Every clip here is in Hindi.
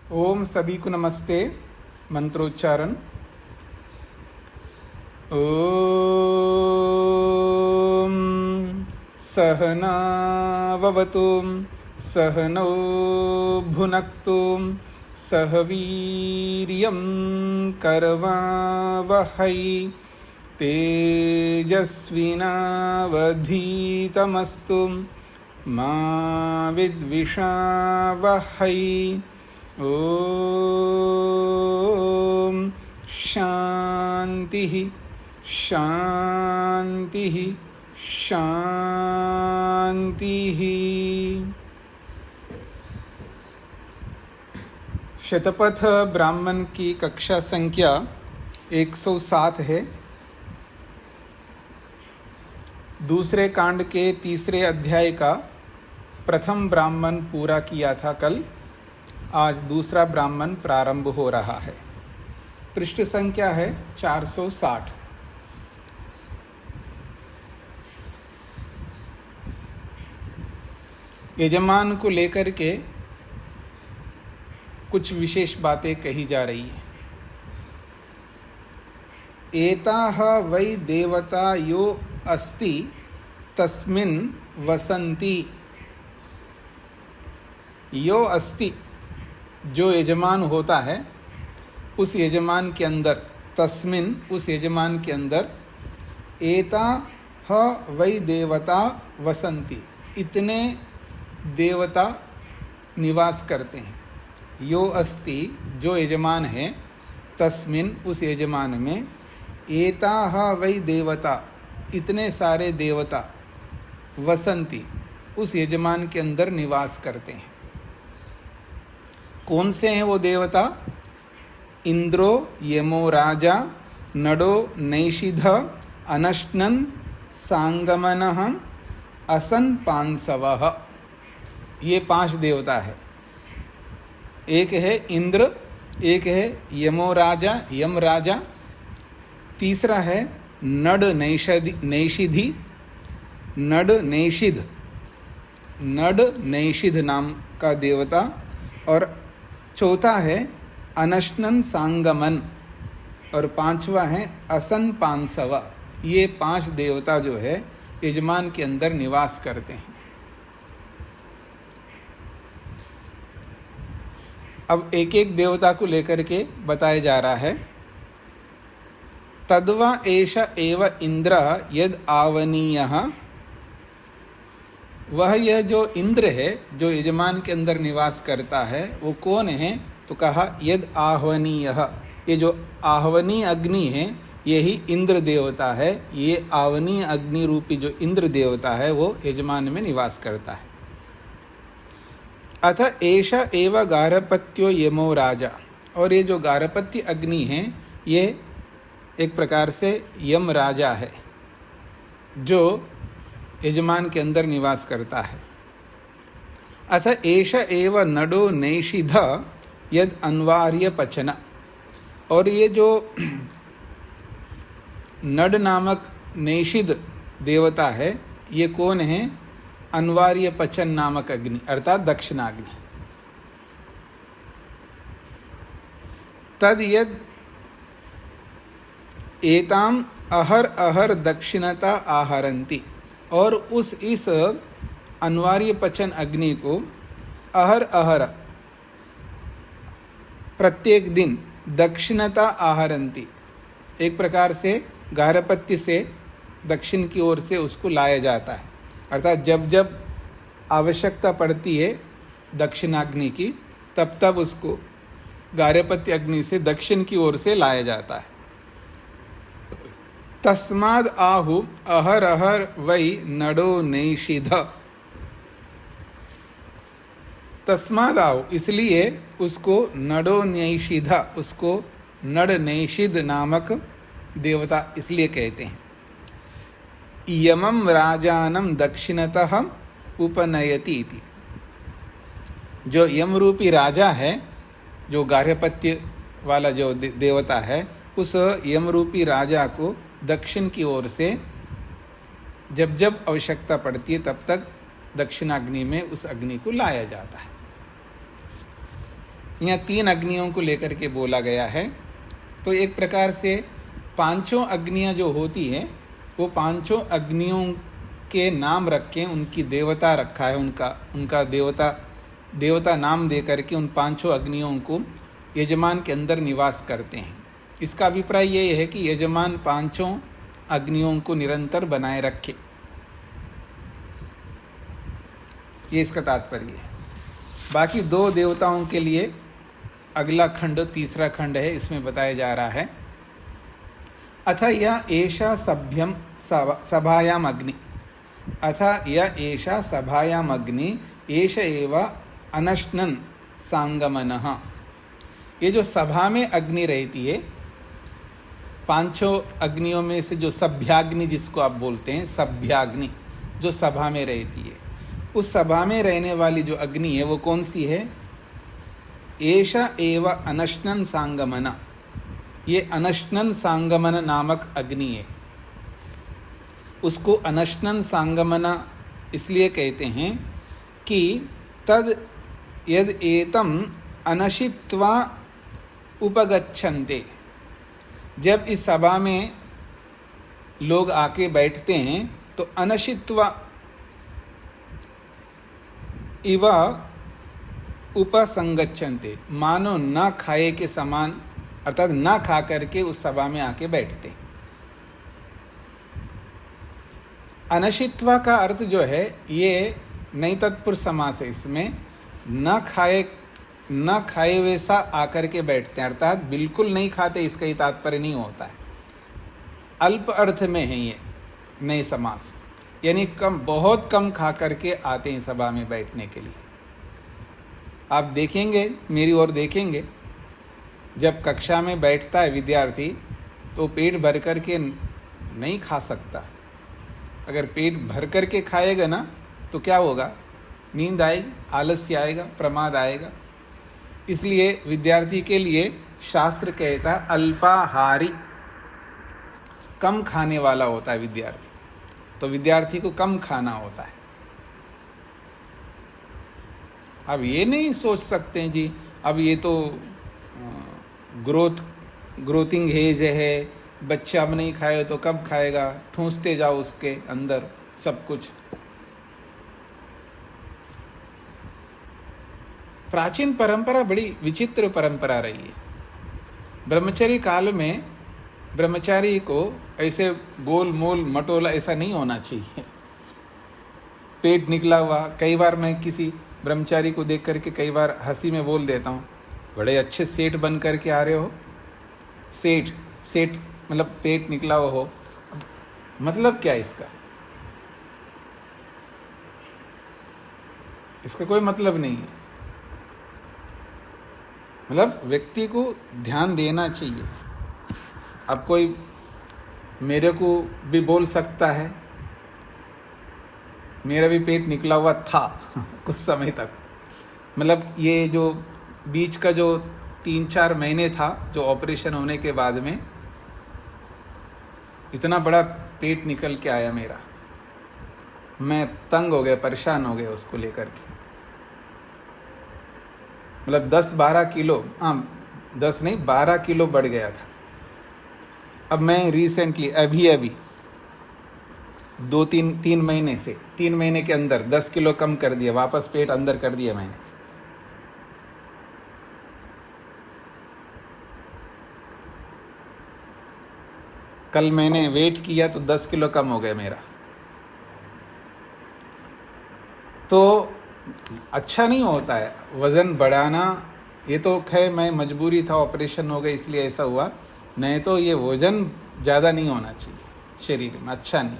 ओम सभी को नमस्ते। मंत्रोच्चारण। ओम सहनाववतु सहनौ भुनक्तु सह वीर्यं करवावहै तेजस्विनावधीतमस्तु मा विद्विषावहै। ओम शांति शांति शांति। शतपथ ब्राह्मण की कक्षा संख्या 107 है। दूसरे कांड के तीसरे अध्याय का प्रथम ब्राह्मण पूरा किया था कल। आज दूसरा ब्राह्मण प्रारंभ हो रहा है। पृष्ठ संख्या है 460। यजमान को लेकर के कुछ विशेष बातें कही जा रही हैं। एताः वै देवता यो अस्ति तस्मिन् वसन्ति। यो अस्ति जो यजमान होता है उस यजमान के अंदर, तस्मिन उस यजमान के अंदर, एता ह वै देवता वसंती इतने देवता निवास करते हैं। यो अस्ति जो यजमान है, तस्मिन उस यजमान में, एता ह वै देवता इतने सारे देवता, वसंती उस यजमान के अंदर निवास करते हैं। कौन से हैं वो देवता? इंद्रो यमो राजा नडो नैषिध अनश्नन् सांगमनः असन पांसवः। ये 5 देवता है। एक है इंद्र, एक है यमो राजा, यम राजा, तीसरा है नड नैषिधि, नड नैषिध नाम का देवता, और चौथा है अनश्नन सांगमन, और 5वां है असन पांसवा। ये 5 देवता जो है यजमान के अंदर निवास करते हैं। अब एक एक देवता को लेकर के बताया जा रहा है। तद्वा एष एव इंद्र यद आवनीयः। वह यह जो इंद्र है, जो यजमान के अंदर निवास करता है, वो कौन है? तो कहा यद आह्वनीयः। ये जो आह्वनीय अग्नि है यही इंद्र देवता है। ये आवनीय अग्नि रूपी जो इंद्र देवता है वो यजमान में निवास करता है। अथ एष एव गारहपत्यो यमो राजा। और ये जो गारहपत्य अग्नि है ये एक प्रकार से यम राजा है जो यजमान के अंदर निवास करता है। अथ एष एव नडो नैषिध यद अन्वार्य पचन। और ये जो नड नामक नैषिध देवता है ये कौन है? अन्वार्य पचन नामक अग्नि, अर्थात दक्षिणाग्नि। तद यद एताम अहर अहर दक्षिणता आहरन्ति। और इस अन्वार्य पचन अग्नि को अहर अहर प्रत्येक दिन दक्षिणता आहरन्ति, एक प्रकार से गारहपत्य से दक्षिण की ओर से उसको लाया जाता है। अर्थात जब जब आवश्यकता पड़ती है दक्षिणाग्नि की, तब तब उसको गारहपत्य अग्नि से दक्षिण की ओर से लाया जाता है। तस्माद् आहु अहर अहर वै नडो नैषिध। तस्माद् आहु इसलिए उसको नडो नैषिध, उसको नड नैषिध नामक देवता इसलिए कहते हैं। यमं राजानं दक्षिणतः उपनयति इति। जो यम रूपी राजा है, जो गार्हपत्य वाला जो देवता है, उस यम रूपी राजा को दक्षिण की ओर से जब जब आवश्यकता पड़ती है तब तक दक्षिणाग्नि में उस अग्नि को लाया जाता है। यहाँ 3 अग्नियों को लेकर के बोला गया है। तो एक प्रकार से पांचों अग्नियाँ जो होती हैं वो पांचों अग्नियों के नाम रखें, उनकी देवता रखा है, उनका देवता नाम दे करके उन पांचों अग्नियों को यजमान के अंदर निवास करते हैं। इसका अभिप्राय ये है कि यजमान पांचों अग्नियों को निरंतर बनाए रखे, ये इसका तात्पर्य है। बाकी 2 देवताओं के लिए अगला खंड, तीसरा खंड है, इसमें बताया जा रहा है। अथ यह एषा सभ्यम सभायाम अग्नि, अथ यह एषा सभायाम अग्नि एष एव अनश्नन सांगमनः। ये जो सभा में अग्नि रहती है, पांचों अग्नियों में से जो सभ्याग्नि जिसको आप बोलते हैं, सभ्याग्नि जो सभा में रहती है, उस सभा में रहने वाली जो अग्नि है वो कौन सी है? एषा एव अनश्नन सांगमन, ये अनश्नन सांगमन नामक अग्नि है। उसको अनश्नन सांगमन इसलिए कहते हैं कि तद यद एतम अनशित्वा उपगच्छन्ते, जब इस सभा में लोग आके बैठते हैं तो अनशित्वा इव उपसंगच्छन्ते, मानो न खाए के समान, अर्थात न खा करके उस सभा में आके बैठते। अनशित्वा का अर्थ जो है ये नई तत्पुरुष समास है, इसमें न खाए वैसा आकर के बैठते हैं, अर्थात बिल्कुल नहीं खाते, इसका ही तात्पर्य नहीं होता है। अल्प अर्थ में है ये नई समास, यानी कम, बहुत कम खा करके आते हैं सभा में बैठने के लिए। आप देखेंगे, मेरी ओर देखेंगे, जब कक्षा में बैठता है विद्यार्थी तो पेट भर कर के नहीं खा सकता। अगर पेट भर कर के खाएगा ना तो क्या होगा? नींद आएगी, आलस्य आएगा, प्रमाद आएगा। इसलिए विद्यार्थी के लिए शास्त्र कहता है अल्पाहारी, कम खाने वाला होता है विद्यार्थी, तो विद्यार्थी को कम खाना होता है। अब ये नहीं सोच सकते हैं जी अब ये तो ग्रोथिंग एज है, बच्चा अब नहीं खाए तो कब खाएगा, ठूंसते जाओ उसके अंदर सब कुछ। प्राचीन परंपरा बड़ी विचित्र परंपरा रही है। ब्रह्मचर्य काल में ब्रह्मचारी को ऐसे गोल मोल मटोला ऐसा नहीं होना चाहिए, पेट निकला हुआ। कई बार मैं किसी ब्रह्मचारी को देख करके कई बार हंसी में बोल देता हूँ, बड़े अच्छे सेठ बन करके आ रहे हो। सेठ मतलब पेट निकला हुआ हो, मतलब क्या इसका? इसका कोई मतलब नहीं है। मतलब व्यक्ति को ध्यान देना चाहिए। अब कोई मेरे को भी बोल सकता है, मेरा भी पेट निकला हुआ था कुछ समय तक। मतलब ये जो बीच का जो 3-4 महीने था, जो ऑपरेशन होने के बाद में इतना बड़ा पेट निकल के आया मेरा, मैं तंग हो गया, परेशान हो गया उसको लेकर के। मतलब 10-12 किलो, 10 नहीं 12 किलो बढ़ गया था। अब मैं रिसेंटली अभी 2-3 महीने से 3 महीने के अंदर 10 किलो कम कर दिया, वापस पेट अंदर कर दिया मैंने। कल मैंने वेट किया तो 10 किलो कम हो गया मेरा। तो अच्छा नहीं होता है वज़न बढ़ाना। ये तो खैर मैं मजबूरी था, ऑपरेशन हो गया इसलिए ऐसा हुआ, नहीं तो ये वज़न ज़्यादा नहीं होना चाहिए शरीर में, अच्छा नहीं।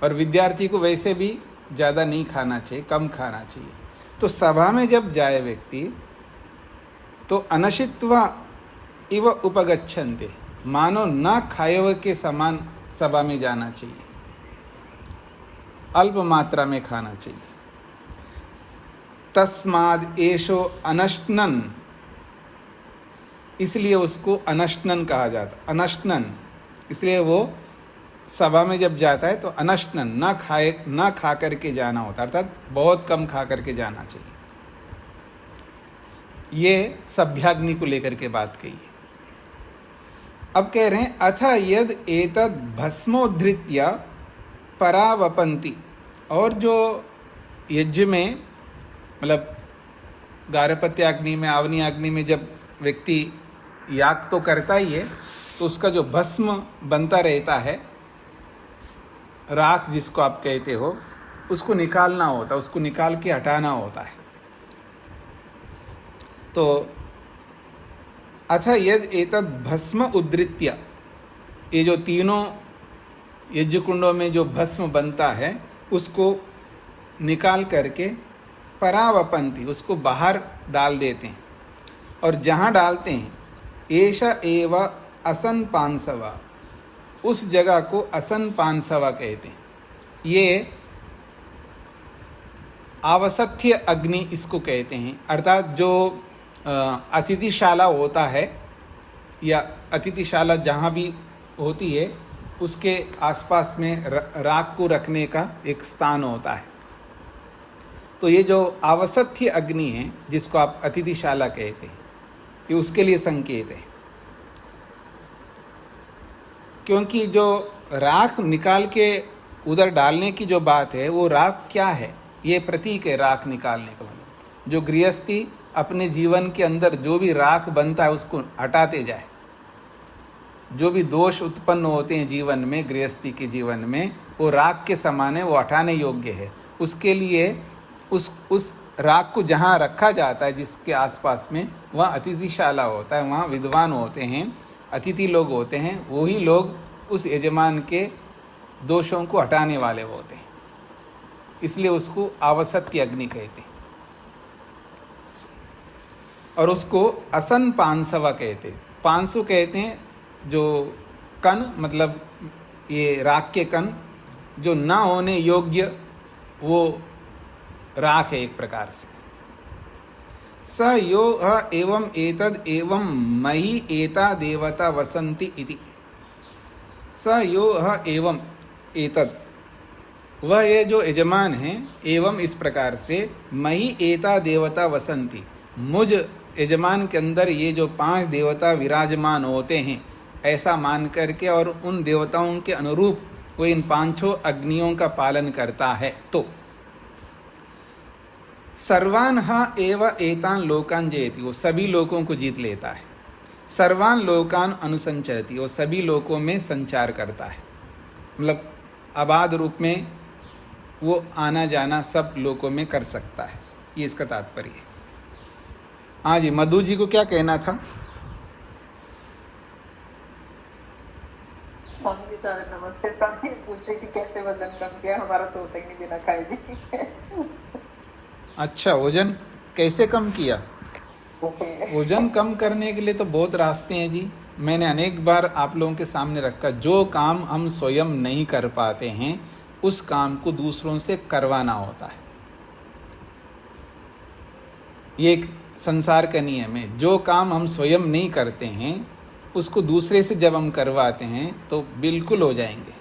और विद्यार्थी को वैसे भी ज़्यादा नहीं खाना चाहिए, कम खाना चाहिए। तो सभा में जब जाए व्यक्ति तो अनशित्वा इव उपगच्छन्ते, मानो न खाए हुए के समान सभा में जाना चाहिए, अल्प मात्रा में खाना चाहिए। तस्माद् एषो अनश्नन, इसलिए उसको अनश्नन कहा जाता। अनश्नन इसलिए वो सभा में जब जाता है तो अनश्नन, ना खा करके जाना होता, अर्थात बहुत कम खा करके जाना चाहिए। ये सभ्याग्नि को लेकर के बात कही है। अब कह रहे हैं अथ यद एतद् भस्मोद्धृत्य परावपन्ति, और जो यज्ञ में मतलब गारहपत्याग्नि में, आवनी अग्नि में जब व्यक्ति याग तो करता ही है, तो उसका जो भस्म बनता रहता है, राख जिसको आप कहते हो, उसको निकालना होता है, उसको निकाल के हटाना होता है। तो अथ यद एतद् भस्म उद्धृत्य, ये जो तीनों यज्ञ कुंडों में जो भस्म बनता है उसको निकाल करके परावपन्ति, उसको बाहर डाल देते हैं। और जहाँ डालते हैं एषा एव असन पांसवा, उस जगह को असन पांसवा कहते हैं। ये आवसथ्य अग्नि इसको कहते हैं, अर्थात जो अतिथिशाला होता है या अतिथिशाला जहाँ भी होती है उसके आसपास में राख को रखने का एक स्थान होता है। तो ये जो आवसथ्य अग्नि है जिसको आप अतिथिशाला कहते हैं, ये उसके लिए संकेत है। क्योंकि जो राख निकाल के उधर डालने की जो बात है, वो राख क्या है, ये प्रतीक है राख निकालने का। मतलब जो गृहस्थी अपने जीवन के अंदर जो भी राख बनता है उसको हटाते जाए, जो भी दोष उत्पन्न होते हैं जीवन में, गृहस्थी के जीवन में, वो राख के समान है, वो हटाने योग्य है। उसके लिए उस राख को जहाँ रखा जाता है जिसके आसपास में, वहाँ अतिथिशाला होता है, वहाँ विद्वान होते हैं, अतिथि लोग होते हैं, वही लोग उस यजमान के दोषों को हटाने वाले होते हैं, इसलिए उसको आवसथ्य अग्नि कहते हैं। और उसको असन पांसवा कहते हैं। पांसु कहते हैं जो कण, मतलब ये राख के कण जो ना होने योग्य, वो राख है एक प्रकार से। स यो एवं एतद एवं मयि एता देवता वसंति इति। स यो एवं एतद, वह ये जो यजमान है, एवं इस प्रकार से, मयि एता देवता वसंति, मुझ यजमान के अंदर ये जो 5 देवता विराजमान होते हैं, ऐसा मान करके और उन देवताओं के अनुरूप वो इन 5 अग्नियों का पालन करता है। तो सर्वान एव एतान लोकान जयति, वो सभी लोगों को जीत लेता है। सर्वान लोकान अनुसंचरति, वो सभी लोकों में संचार करता है, मतलब आबाद रूप में वो आना जाना सब लोकों में कर सकता है, ये इसका तात्पर्य है। हाँ जी, मधु जी को क्या कहना था? स्वामी जी सारे नमस्ते। पूछ रही थी कैसे वजन कम किया, हमारा तो होता ही नहीं बिना खाए भी। अच्छा, वजन कैसे कम किया? वजन कम करने के लिए तो बहुत रास्ते हैं जी। मैंने अनेक बार आप लोगों के सामने रखा, जो काम हम स्वयं नहीं कर पाते हैं उस काम को दूसरों से करवाना होता है। ये एक संसार का नियम है। जो काम हम स्वयं नहीं करते हैं उसको दूसरे से जब हम करवाते हैं तो बिल्कुल हो जाएंगे।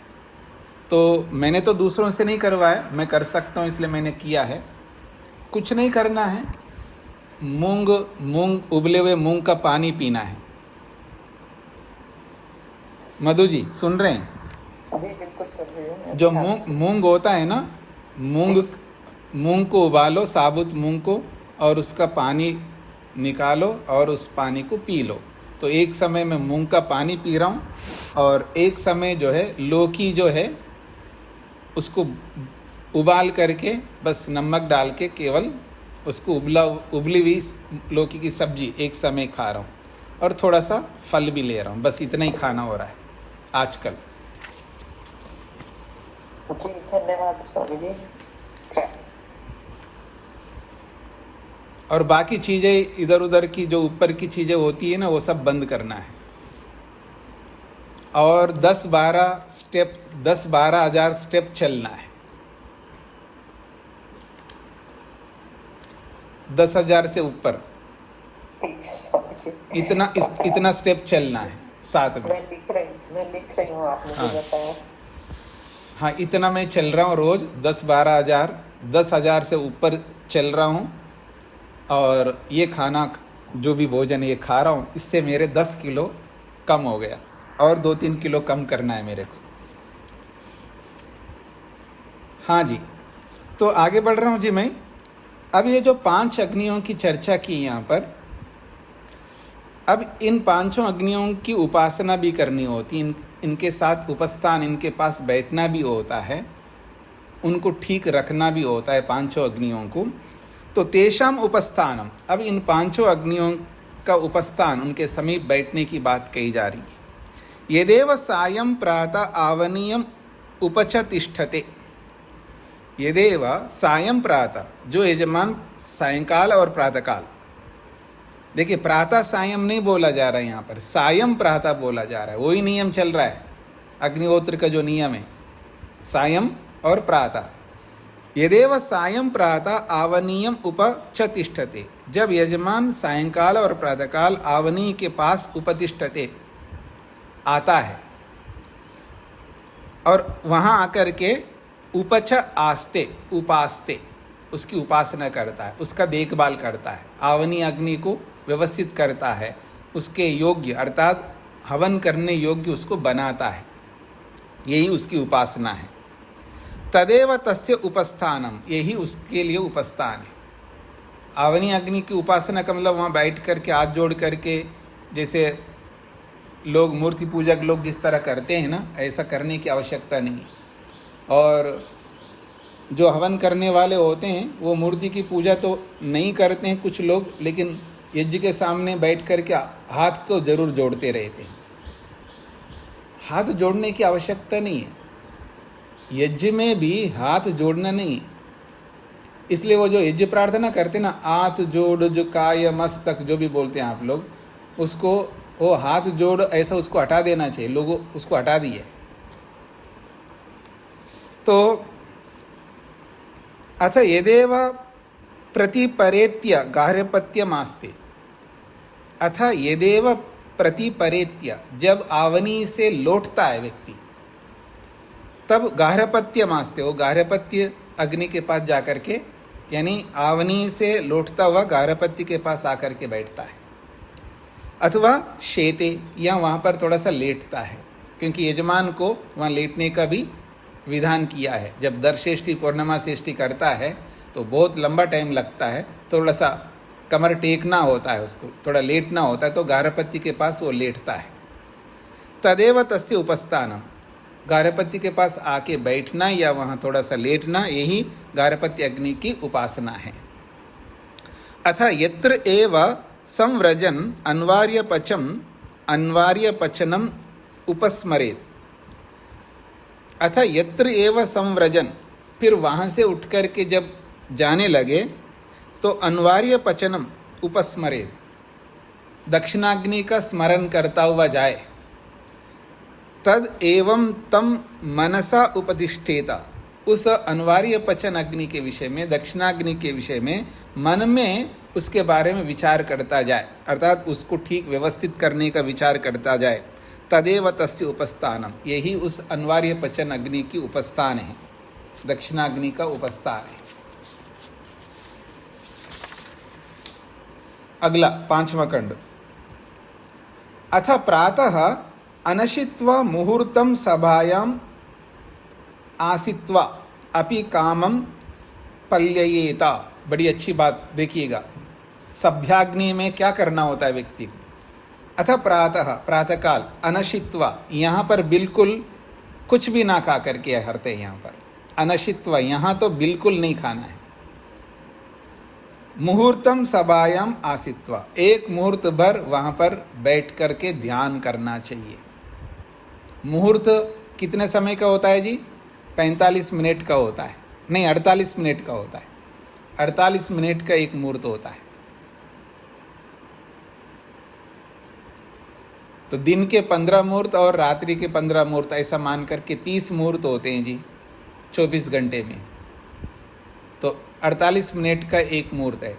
तो मैंने तो दूसरों से नहीं करवाया, मैं कर सकता हूँ इसलिए मैंने किया है। कुछ नहीं करना है, मूंग उबले हुए मूंग का पानी पीना है। मधु जी सुन रहे हैं? जो मूंग होता है ना, मूंग को उबालो, साबुत मूंग को, और उसका पानी निकालो और उस पानी को पी लो। तो एक समय मैं मूंग का पानी पी रहा हूँ और एक समय जो है लौकी जो है उसको उबाल करके बस नमक डाल के केवल उसको उबली हुई लौकी की सब्जी एक समय खा रहा हूँ, और थोड़ा सा फल भी ले रहा हूँ। बस इतना ही खाना हो रहा है आजकल। जी धन्यवाद स्वामी जी। और बाकी चीज़ें इधर उधर की जो ऊपर की चीज़ें होती है ना, वो सब बंद करना है। और 10-12 हज़ार स्टेप चलना है। 10,000 से ऊपर इतना स्टेप चलना है साथ में। मैं लिख रही हूँ, आपने जो बताया। हाँ, इतना मैं चल रहा हूँ रोज़। 10-12 हज़ार, 10,000 से ऊपर चल रहा हूँ। और ये खाना जो भी भोजन ये खा रहा हूँ इससे मेरे 10 किलो कम हो गया और 2-3 किलो कम करना है मेरे को। हाँ जी, तो आगे बढ़ रहा हूँ जी मैं। अब ये जो 5 अग्नियों की चर्चा की यहाँ पर, अब इन 5 अग्नियों की उपासना भी करनी होती, इनके साथ उपस्थान, इनके पास बैठना भी होता है, उनको ठीक रखना भी होता है 5 अग्नियों को। तो तेषाम उपस्थानम, अब इन 5 अग्नियों का उपस्थान, उनके समीप बैठने की बात कही जा रही है। यदेव सायं प्रातः आवनीयम उपचतिष्ठते, यदेव सायं प्रातः, जो यजमान सायंकाल और प्रातःकाल, देखिए प्रातः सायं नहीं बोला जा रहा है यहाँ पर, सायं प्रातः बोला जा रहा है। वही नियम चल रहा है अग्निहोत्र का जो नियम है, सायं और प्रातः। यदेव सायं प्रातः आवनीयम उपचतिष्ठते, जब यजमान सायंकाल और प्रातःकाल आवनी के पास उपतिष्ठते, आता है और वहाँ आकर के उपच आस्ते, उपास्ते, उसकी उपासना करता है, उसका देखभाल करता है, आवनी अग्नि को व्यवस्थित करता है, उसके योग्य अर्थात हवन करने योग्य उसको बनाता है, यही उसकी उपासना है। तदेव तस्य उपस्थानम, यही उसके लिए उपस्थान है। आवनी अग्नि की उपासना का मतलब वहाँ बैठ करके हाथ जोड़ करके, जैसे लोग मूर्ति पूजक लोग जिस तरह करते हैं ना, ऐसा करने की आवश्यकता नहीं है। और जो हवन करने वाले होते हैं वो मूर्ति की पूजा तो नहीं करते हैं कुछ लोग, लेकिन यज्ञ के सामने बैठ करके हाथ तो जरूर जोड़ते रहते हैं। हाथ जोड़ने की आवश्यकता नहीं है, यज्ञ में भी हाथ जोड़ना नहीं है। इसलिए वो जो यज्ञ प्रार्थना करते ना, हाथ जोड़ जो काय मस्तक जो भी बोलते हैं आप लोग, उसको वो हाथ जोड़ ऐसा उसको हटा देना चाहिए। लोगों उसको हटा दिए। तो अथ यदेव प्रतिपरेत्य गार्हपत्यमास्ते, अथ यदेव प्रतिपरेत्य, जब आवनी से लौटता है व्यक्ति तब गार्हपत्यमास्ते, वो गार्हपत्य अग्नि के पास जाकर के, यानी आवनी से लौटता हुआ गार्हपत्य के पास आकर के बैठता है, अथवा शेते, या वहाँ पर थोड़ा सा लेटता है, क्योंकि यजमान को वहाँ लेटने का भी विधान किया है। जब दर्शेष्टि पूर्णिमा शेष्टि करता है तो बहुत लंबा टाइम लगता है, थोड़ा सा कमर टेकना होता है, उसको थोड़ा लेटना होता है, तो गार्हपत्य के पास वो लेटता है। तदेव तस्य उपस्थानम, गार्हपत्य के पास आके बैठना या वहाँ थोड़ा सा लेटना, यही गार्हपत्य अग्नि की उपासना है। अथ यत्र एव संव्रजन अन्वार्य पचनम उपस्मरेत, अथ यत्र एव संव्रजन, फिर वहाँ से उठ कर के जब जाने लगे तो अन्वार्य पचनम उपस्मरेत, दक्षिणाग्नि का स्मरण करता हुआ जाए। तद एवं तम मनसा उपतिष्ठेता, उस अन्वार्य पचन अग्नि के विषय में, दक्षिणाग्नि के विषय में मन में उसके बारे में विचार करता जाए, अर्थात उसको ठीक व्यवस्थित करने का विचार करता जाए। तदेव तस्य उपस्थानम, यही उस अन्वार्य पचन अग्नि की उपस्थान है, दक्षिणाग्नि का उपस्थान है। अगला 5वां खंड। अथ प्रातः अनशित्वा मुहूर्तं सभायाम आसित्वा अपि कामं पल्ययेता। बड़ी अच्छी बात देखिएगा, सभ्याग्नि में क्या करना होता है व्यक्ति को। अथ प्रातः, प्रातःकाल, अनशित्वा, यहाँ पर बिल्कुल कुछ भी ना खा करके हरते हैं। यहाँ पर अनशित्वा, यहाँ तो बिल्कुल नहीं खाना है। मुहूर्तम सभायाम आसित्वा, एक मुहूर्त भर वहाँ पर बैठ करके ध्यान करना चाहिए। मुहूर्त कितने समय का होता है जी? 45 मिनट का होता है, नहीं 48 मिनट का होता है। 48 मिनट का एक मुहूर्त होता है। तो दिन के 15 मुहूर्त और रात्रि के 15 मुहूर्त, ऐसा मान करके 30 मुहूर्त होते हैं जी 24 घंटे में। तो 48 मिनट का एक मुहूर्त है।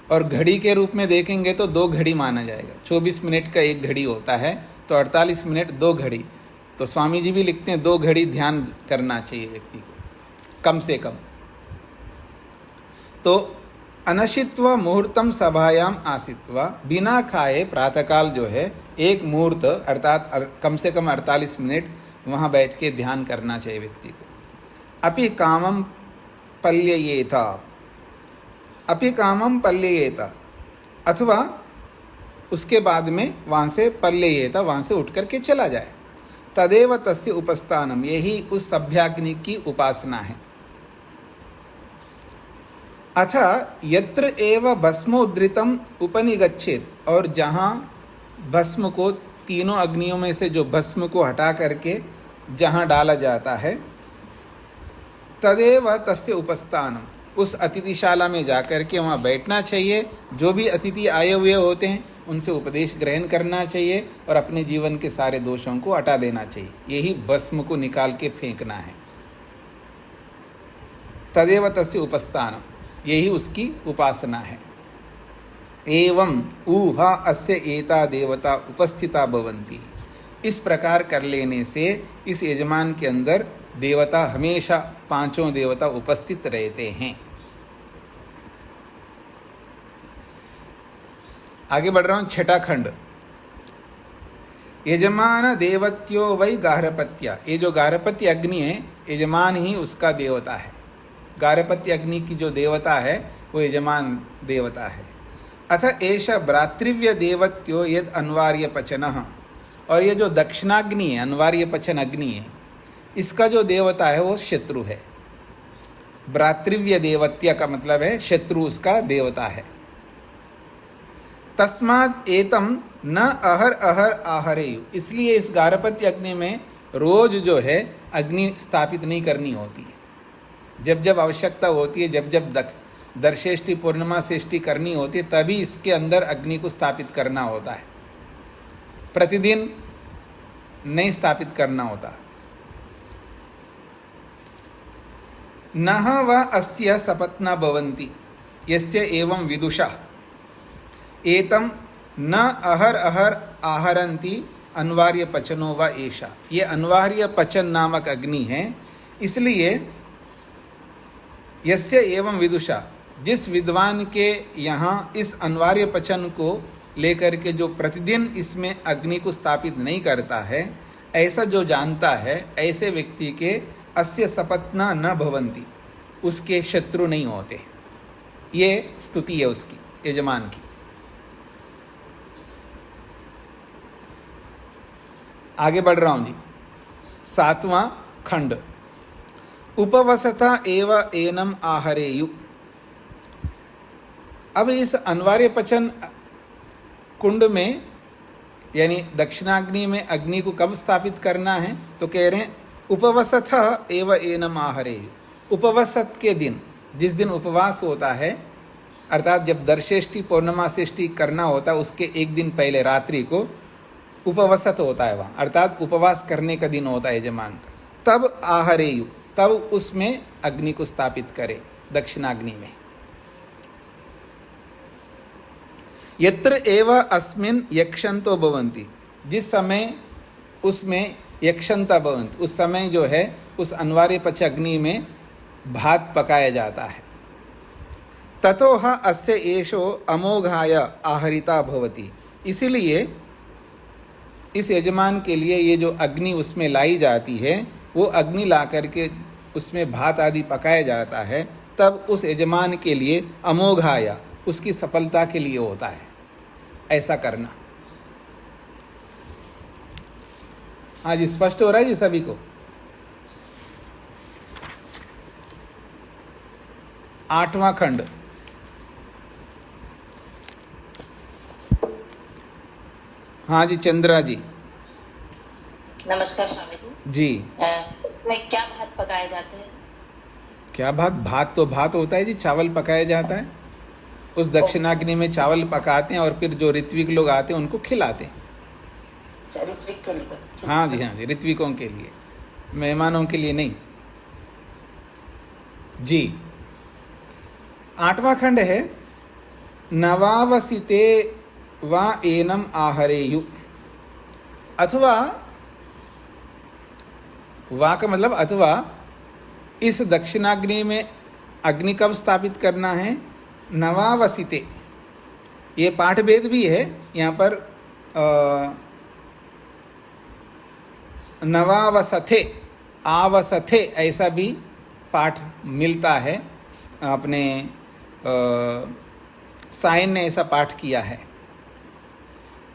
और घड़ी के रूप में देखेंगे तो 2 घड़ी माना जाएगा। 24 मिनट का एक घड़ी होता है, तो 48 मिनट 2 घड़ी। तो स्वामी जी भी लिखते हैं 2 घड़ी ध्यान करना चाहिए व्यक्ति को, कम से कम। तो अनशित्व मुहूर्तम सभायाम आसित्वा, बिना खाए प्रातःकाल जो है एक मुहूर्त अर्थात कम से कम 48 मिनट वहाँ बैठ के ध्यान करना चाहिए व्यक्ति को। अपि कामम पल्ययेत, अपि कामम पल्ययेत, अथवा उसके बाद में वहाँ से पल्ययेत, वहाँ से उठ करके चला जाए। तदेव तस्य उपस्थानम, यही उस सभ्याग्नि की उपासना है। अथ यत्र एव भस्मोद्रितम उपनिगच्छेत, और जहाँ भस्म को, तीनों अग्नियों में से जो भस्म को हटा करके जहाँ डाला जाता है, तदेव तस्य उपस्थानम, उस अतिथिशाला में जाकर के वहाँ बैठना चाहिए। जो भी अतिथि आए हुए होते हैं उनसे उपदेश ग्रहण करना चाहिए और अपने जीवन के सारे दोषों को हटा देना चाहिए। यही भस्म को निकाल के फेंकना है। तदेव तस्य उपस्थानम, यही उसकी उपासना है। एवं ऊहा अस्य एता देवता उपस्थिता भवन्ति, इस प्रकार कर लेने से इस यजमान के अंदर देवता हमेशा, पांचों देवता उपस्थित रहते हैं। आगे बढ़ रहा हूं, छठा खंड। यजमान देवत्यो वै गार्हपत्या, ये जो गार्हपत्य अग्नि है यजमान ही उसका देवता है। गार्हपत्य अग्नि की जो देवता है वो यजमान देवता है। अथ एष भ्रातृव्य देवत्यो यद अनिवार्य पचनः, और ये जो दक्षिणाग्नि है, अनिवार्य पचन अग्नि है, इसका जो देवता है वो शत्रु है। भ्रातृव्य देवत्य का मतलब है शत्रु उसका देवता है। तस्माद् एतम न अहर अहर आहरेयु, इसलिए इस गार्हपत्य अग्नि में रोज जो है अग्नि स्थापित नहीं करनी होती है। जब जब आवश्यकता होती है, जब जब दर्शेष्टि पूर्णिमा शेष्टि करनी होती है, तभी इसके अंदर अग्नि को स्थापित करना होता है। प्रतिदिन नहीं स्थापित करना होता। नह व अस्य सपत्ना भवन्ति यस्य एवं विदुषा एतम न अहर अहर आहरन्ति अनिवार्य पचनो व एषा, ये अनिवार्य पचन नामक अग्नि है। इसलिए यस्य एवं विदुषा, जिस विद्वान के यहाँ इस अनिवार्य पचन को लेकर के जो प्रतिदिन इसमें अग्नि को स्थापित नहीं करता है, ऐसा जो जानता है, ऐसे व्यक्ति के अस्य सपत्ना न भवन्ति, उसके शत्रु नहीं होते। ये स्तुति है उसकी, यजमान की। आगे बढ़ रहा हूं जी। सातवां खंड। उपवसता एव एनम आहरेयु। अब इस अनिवार्य पचन कुंड में यानी दक्षिणाग्नि में अग्नि को कब स्थापित करना है, तो कह रहे हैं उपवसत एव एनम आहरेयु। उपवसत के दिन, जिस दिन उपवास होता है, अर्थात जब दर्शेष्टि पूर्णिमा शेष्टि करना होता है, उसके एक दिन पहले रात्रि को उपवसत होता है वहाँ, अर्थात उपवास करने का दिन होता है यजमान का। तब आहरेयु, तब उसमें अग्नि को स्थापित करे, दक्षिणाग्नि में। यत्र एव अस्मिन् यक्षन्तो भवन्ति, जिस समय उसमें यक्षंता भवन्ति, उस समय जो है उस अनिवार्य पच अग्नि में भात पकाया जाता है। ततोह अस्य एषो अमोघाय आहरिता भवति, इसीलिए इस यजमान के लिए ये जो अग्नि उसमें लाई जाती है, वो अग्नि ला करके उसमें भात आदि पकाया जाता है, तब उस यजमान के लिए अमोघाय, उसकी सफलता के लिए होता है ऐसा करना। हाँ जी, स्पष्ट हो रहा है जी सभी को। 8वां खंड। हाँ जी, चंद्रा जी। नमस्कार स्वामी जी। में क्या भात पकाए जाते हैं? क्या भात? भात तो भात होता है जी, चावल पकाया जाता है। उस दक्षिणाग्नि में चावल पकाते हैं और फिर जो ऋत्विक लोग आते हैं उनको खिलाते हैं। ऋत्विक के लिए? हाँ जी, हाँ जी, ऋत्विकों के लिए, मेहमानों के लिए नहीं जी। 8वां खंड है नवावसिते वा एनम आहरेयु, अथवा वा का मतलब अथवा इस दक्षिणाग्नि में अग्नि कब स्थापित करना है? नवावसिते। ये पाठ भेद भी है यहाँ पर। नवावसथे, आवसथे ऐसा भी पाठ मिलता है। अपने साइन ने ऐसा पाठ किया है।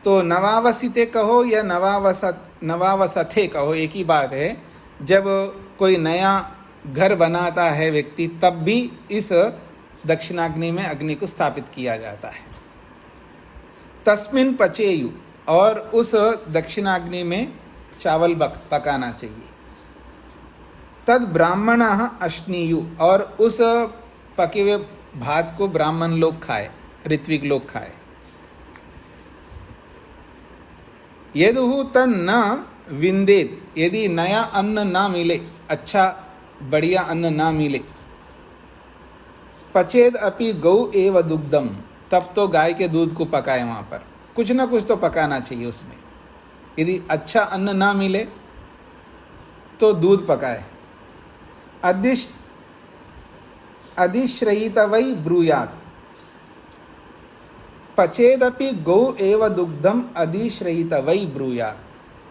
तो नवावसिते कहो या नवावसथे कहो, एक ही बात है। जब कोई नया घर बनाता है व्यक्ति, तब भी इस दक्षिणाग्नि में अग्नि को स्थापित किया जाता है। तस्मिन पचेयु, और उस दक्षिणाग्नि में चावल पकाना चाहिए। तद ब्राह्मणः अश्नीयु, और उस पके हुए भात को ब्राह्मण लोग खाए, ऋत्विक लोग खाए। यदुहु तन्न विंदेत, यदि नया अन्न ना मिले, अच्छा बढ़िया अन्न ना मिले, पचेद अपि गौ एव दुग्धम, तब तो गाय के दूध को पकाए। वहाँ पर कुछ ना कुछ तो पकाना चाहिए उसमें। यदि अच्छा अन्न ना मिले तो दूध पकाए। अधिश्रयितवै ब्रूयात्, पचेदपि गौ एव दुग्धम अधिश्रयितवै ब्रूयात्।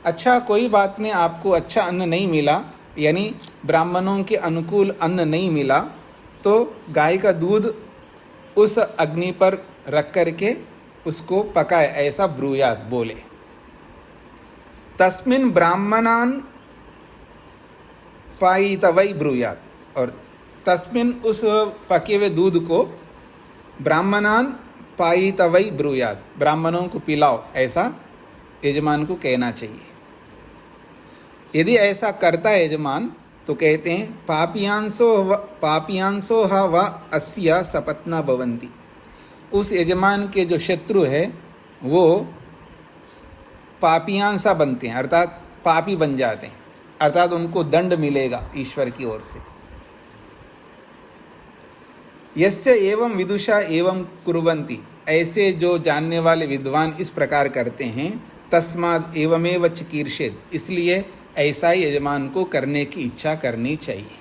अच्छा, कोई बात नहीं, आपको अच्छा अन्न नहीं मिला, यानी ब्राह्मणों के अनुकूल अन्न नहीं मिला, तो गाय का दूध उस अग्नि पर रख करके उसको पकाए, ऐसा ब्रूयात बोले। तस्मिन् ब्राह्मणान पायितवै ब्रूयात, और तस्मिन् उस पके हुए दूध को ब्राह्मणान पायितवै ब्रूयात, ब्राह्मणों को पिलाओ, ऐसा यजमान को कहना चाहिए। यदि ऐसा करता है यजमान, तो कहते हैं पापियांसो व अस्य सपत्ना भवन्ति। उस यजमान के जो शत्रु है वो पापियांसा बनते हैं, अर्थात पापी बन जाते हैं, अर्थात उनको दंड मिलेगा ईश्वर की ओर से। यस्य एवं विदुषा एवं कुर्वन्ति, ऐसे जो जानने वाले विद्वान इस प्रकार करते हैं, तस्माद् एवमेव चिकीर्षेत्, इसलिए ऐसा ही यजमान को करने की इच्छा करनी चाहिए।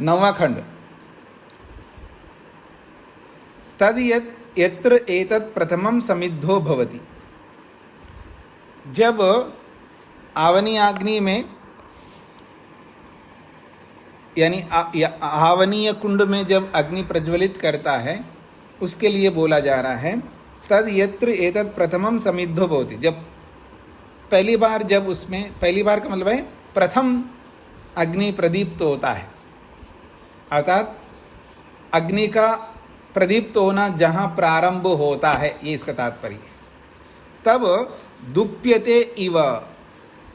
9वां खंड। तद यत्र एतत् प्रथमं समिद्धो भवति, जब आवनी अग्नि में यानी आवनीय कुंड में जब अग्नि प्रज्वलित करता है, उसके लिए बोला जा रहा है तद यत्र एतत् प्रथमं समिद्धो भवति। जब पहली बार, जब उसमें पहली बार का मतलब है प्रथम अग्नि प्रदीप्त होता है, अर्थात अग्नि का प्रदीप्त होना जहाँ प्रारंभ होता है, ये इसका तात्पर्य। तब दुप्यते इव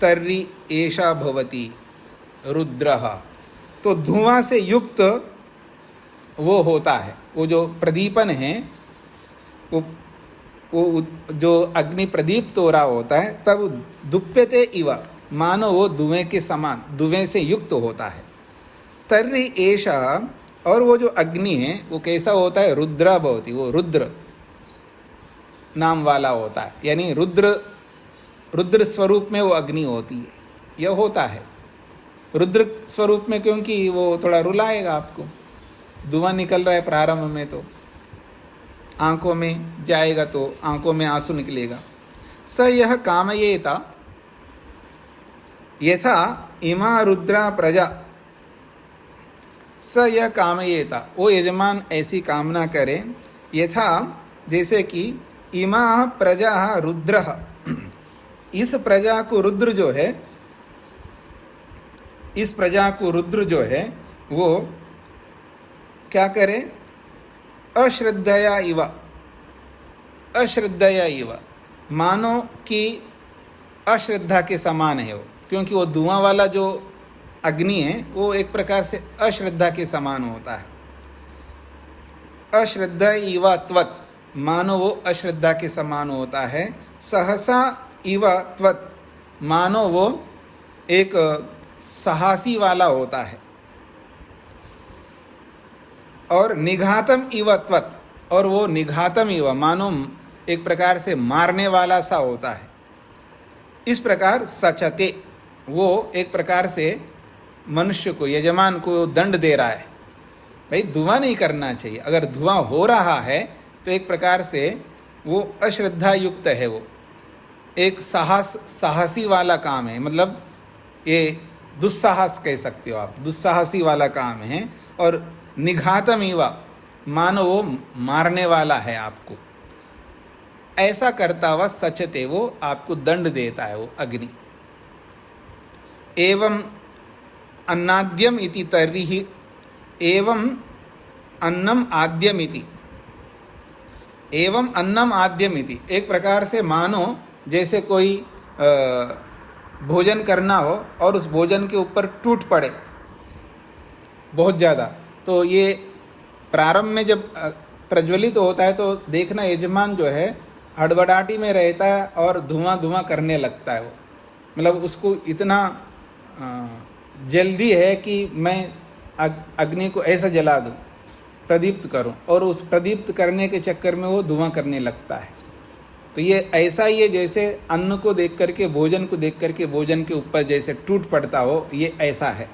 तर्हि एषा भवति रुद्रः, तो धुआं से युक्त वो होता है, वो जो प्रदीपन है, वो जो अग्नि प्रदीप्त हो रहा होता है, तब दुप्यते इव, मानो वो धुएं के समान, धुएं से युक्त होता है। तर्हि एषा, और वो जो अग्नि है वो कैसा होता है? रुद्र भवति, वो रुद्र नाम वाला होता है, यानी रुद्र स्वरूप में वो अग्नि होती है, यह होता है रुद्र स्वरूप में, क्योंकि वो थोड़ा रुलाएगा आपको। धुआं निकल रहा है प्रारंभ में, तो आंखों में जाएगा तो आंखों में आंसू निकलेगा। स यह कामयेता यथा इमा रुद्रा प्रजा, स यह कामयेता, वो यजमान ऐसी कामना करे, यथा जैसे कि इमा प्रजा रुद्र, इस प्रजा को रुद्र जो है, इस प्रजा को रुद्र जो है वो क्या करे? अश्रद्धया इव, अश्रद्धया इव, मानो कि अश्रद्धा के समान है वो, क्योंकि वो धुआं वाला जो अग्नि है वो एक प्रकार से अश्रद्धा के समान होता है। अश्रद्धा इव त्वत्, मानो वो अश्रद्धा के समान होता है। सहसा इव त्वत्, मानो वो एक साहसी वाला होता है। और निघातम इव त्वत्, और वो निघातम इव, मानो एक प्रकार से मारने वाला सा होता है। इस प्रकार सचते, वो एक प्रकार से मनुष्य को, यजमान को दंड दे रहा है, भाई धुआं नहीं करना चाहिए। अगर धुआं हो रहा है तो एक प्रकार से वो अश्रद्धा युक्त है, वो एक साहसी वाला काम है, मतलब ये दुस्साहस कह सकते हो आप, दुस्साहसी वाला काम है। और निघातमिवा, मानो वो मारने वाला है आपको, ऐसा करता हुआ सचते वो आपको दंड देता है वो अग्नि। एवं अन्नाद्यम इति तर्हि, एवं अन्नम आद्यम इति, एवं अन्नम आद्यम इति, एक प्रकार से मानो जैसे कोई भोजन करना हो और उस भोजन के ऊपर टूट पड़े बहुत ज़्यादा, तो ये प्रारंभ में जब प्रज्वलित होता है तो देखना यजमान जो है हड़बड़ाहटी में रहता है और धुआं धुआं करने लगता है वो, मतलब उसको इतना जल्दी है कि मैं अग्नि को ऐसा जला दूं, प्रदीप्त करूं, और उस प्रदीप्त करने के चक्कर में वो धुआं करने लगता है। तो ये ऐसा ही है जैसे अन्न को देख करके, भोजन को देख करके भोजन के ऊपर जैसे टूट पड़ता हो, ये ऐसा है।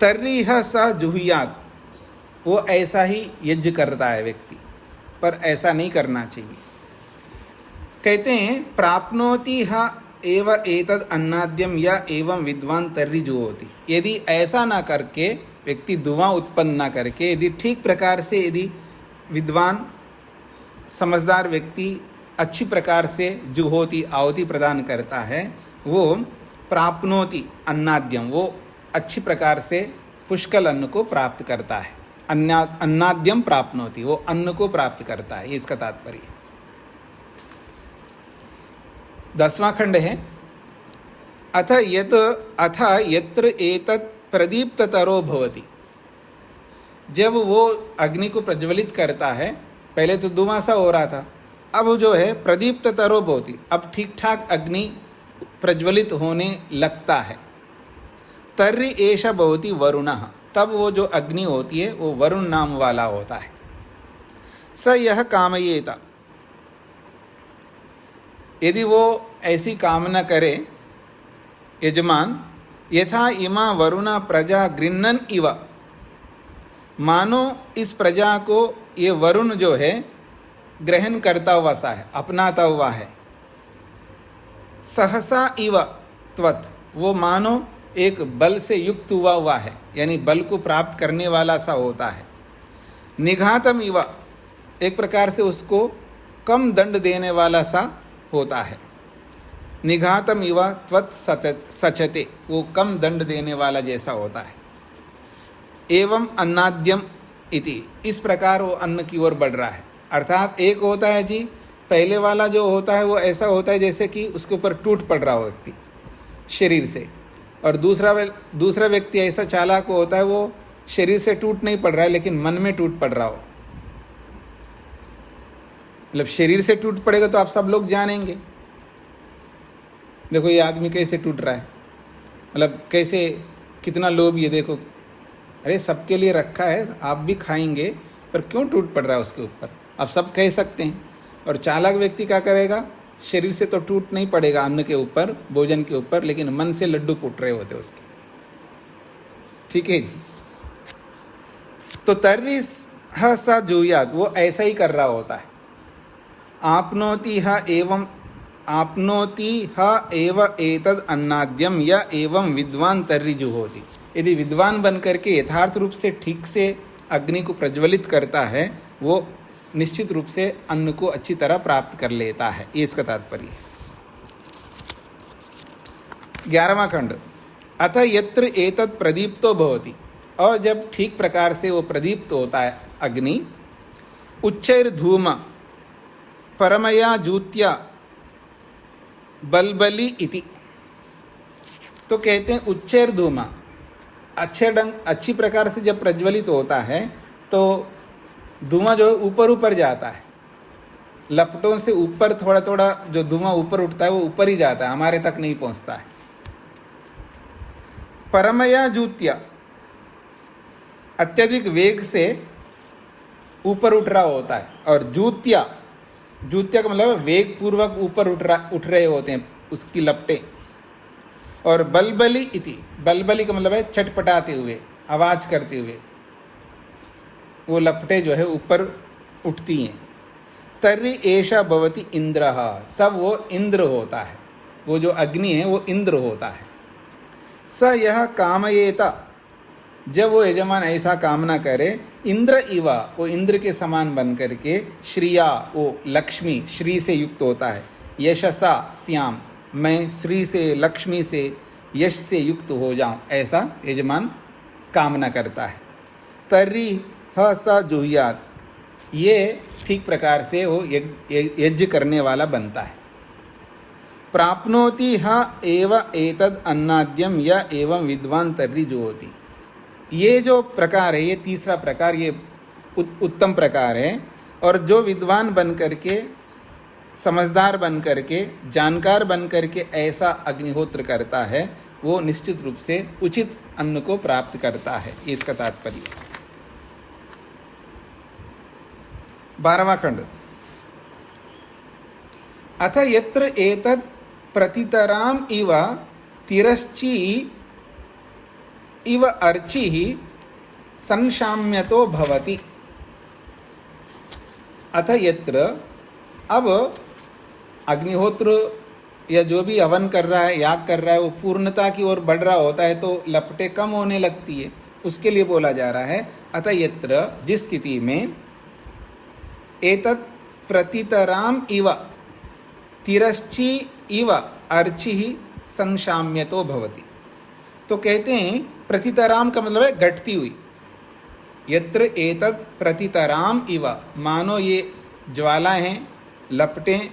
तर्रिह स जुहुयात, वो ऐसा ही यज्ञ करता है व्यक्ति, पर ऐसा नहीं करना चाहिए। कहते हैं प्राप्नोति ह एव एतद अन्नाद्यम या एवं विद्वान तर्रि जुहोति, यदि ऐसा ना करके व्यक्ति धुआं उत्पन्न ना करके, यदि ठीक प्रकार से, यदि विद्वान समझदार व्यक्ति अच्छी प्रकार से जुहोति, आहुति प्रदान करता है, वो प्राप्नोति अन्नाद्यम, वो अच्छी प्रकार से पुष्कल अन्न को प्राप्त करता है। अन्नाद्यम प्राप्नोति, वो अन्न को प्राप्त करता है, ये इसका तात्पर्य है। 10वां खंड है, अथ यत्र एतत् प्रदीप्ततरो भवति, जब वो अग्नि को प्रज्वलित करता है, पहले तो धुआं सा हो रहा था, अब जो है प्रदीप्ततरो भवति, अब ठीक ठाक अग्नि प्रज्वलित होने लगता है। तर्रि एष भवति वरुणः, तब वो जो अग्नि होती है वो वरुण नाम वाला होता है। स यह कामयेत, यदि वो ऐसी कामना करे यजमान, यथा इमा वरुणा प्रजा गृह्णन् इव, मानो इस प्रजा को ये वरुण जो है ग्रहण करता हुआ सा है, अपनाता हुआ है। सहसा इव त्वत्, वो मानो एक बल से युक्त हुआ है, यानी बल को प्राप्त करने वाला सा होता है। निघातम इव, एक प्रकार से उसको कम दंड देने वाला सा होता है। निघातम इव त्वत् सचते, वो कम दंड देने वाला जैसा होता है। एवं अन्नाद्यम इति, इस प्रकार वो अन्न की ओर बढ़ रहा है। अर्थात एक होता है जी, पहले वाला जो होता है वो ऐसा होता है जैसे कि उसके ऊपर टूट पड़ रहा हो व्यक्ति शरीर से, और दूसरा व्यक्ति ऐसा चालाक होता है, वो शरीर से टूट नहीं पड़ रहा है लेकिन मन में टूट पड़ रहा हो। मतलब शरीर से टूट पड़ेगा तो आप सब लोग जानेंगे, देखो ये आदमी कैसे टूट रहा है, मतलब कैसे, कितना लोभ, ये देखो, अरे सबके लिए रखा है, आप भी खाएंगे, पर क्यों टूट पड़ रहा है उसके ऊपर, आप सब कह सकते हैं। और चालाक व्यक्ति क्या करेगा, शरीर से तो टूट नहीं पड़ेगा अन्न के ऊपर, भोजन के ऊपर, लेकिन मन से लड्डू फूट रहे होते उसके। ठीक है जी। तो तर्रि स जुहुयात, वो ऐसा ही कर रहा होता है। आपनोति ह एव एतद अन्नाद्यम या एवं विद्वान तर्रि जुहोति, यदि विद्वान बन करके यथार्थ रूप से ठीक से अग्नि को प्रज्वलित करता है, वो निश्चित रूप से अन्न को अच्छी तरह प्राप्त कर लेता है, ये इसका तात्पर्य है। 11वां खंड, अथ यत्र एतत् प्रदीप्तो भवति, और जब ठीक प्रकार से वो प्रदीप्त होता है अग्नि, उच्चैर्धूम परमया जूत्या बलबली इति, तो कहते हैं उच्चैर्धूमा, अच्छी प्रकार से जब प्रज्वलित होता है तो धुआं जो ऊपर ऊपर जाता है, लपटों से ऊपर थोड़ा थोड़ा जो धुआं ऊपर उठता है वो ऊपर ही जाता है, हमारे तक नहीं पहुंचता है। परमया जूत्या, अत्यधिक वेग से ऊपर उठ रहा होता है, और जूत्या का मतलब वेग पूर्वक ऊपर उठ रहे होते हैं उसकी लपटें। और बलबली इति, बलबली का मतलब है चटपटाते हुए, आवाज करते हुए वो लपटें जो है ऊपर उठती हैं। तर्हि एषा भवति इंद्रः, तब वो इंद्र होता है, वो जो अग्नि है वो इंद्र होता है। स यह कामयेत, जब वो यजमान ऐसा कामना करे, इंद्र इवा, वो इंद्र के समान बन करके, श्रिया, वो लक्ष्मी श्री से युक्त होता है, यशसा स्याम, मैं श्री से लक्ष्मी से यश से युक्त हो जाऊं, ऐसा यजमान कामना करता है। तर्हि ह स जुह्यात्, ये ठीक प्रकार से वो यज्ञ करने वाला बनता है। प्राप्नोति ह एव एतद् अन्नाद्यम य एवं विद्वान तर्हि जुहोति, ये जो प्रकार है, ये तीसरा प्रकार, ये उत्तम प्रकार है। और जो विद्वान बन करके, समझदार बन करके, जानकार बन करके ऐसा अग्निहोत्र करता है, वो निश्चित रूप से उचित अन्न को प्राप्त करता है, इसका तात्पर्य। 12वां खंड। अथ यत्र एतत् प्रतितराम इव तिरश्ची इव अर्चिः संशाम्यतो भवति। अथ यत्र, अब अग्निहोत्र या जो भी हवन कर रहा है, याग कर रहा है, वो पूर्णता की ओर बढ़ रहा होता है तो लपटें कम होने लगती है, उसके लिए बोला जा रहा है। अथ यत्र, जिस स्थिति में एतत् प्रतितराम इव तिरश्ची इव अर्चिः संशाम्यतो भवति, तो कहते हैं प्रतितराम का मतलब है घटती हुई। यत्र एतत् प्रतितराम इव, मानो ये ज्वाला हैं, लपटें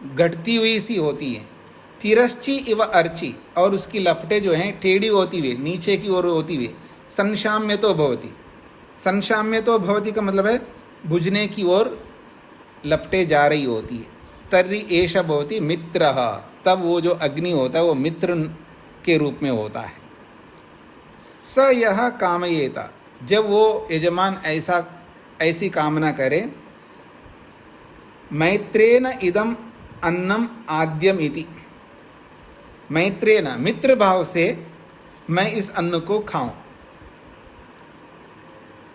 घटती हुई सी होती हैं। तिरश्ची इव अर्ची, और उसकी लपटें जो हैं टेढ़ी होती हुई, नीचे की ओर होती हुई। संशाम्यतो भवति, संशाम्यतो भवति का मतलब है बुझने की ओर लपटें जा रही होती है। तर्हि एष भवति मित्रः, तब वो जो अग्नि होता है वो मित्र के रूप में होता है। स यह कामयेत, जब वो यजमान ऐसी कामना करे, मैत्रेण इदम अन्नम आद्यम इति, मैत्रेण मित्र भाव से मैं इस अन्न को खाऊं।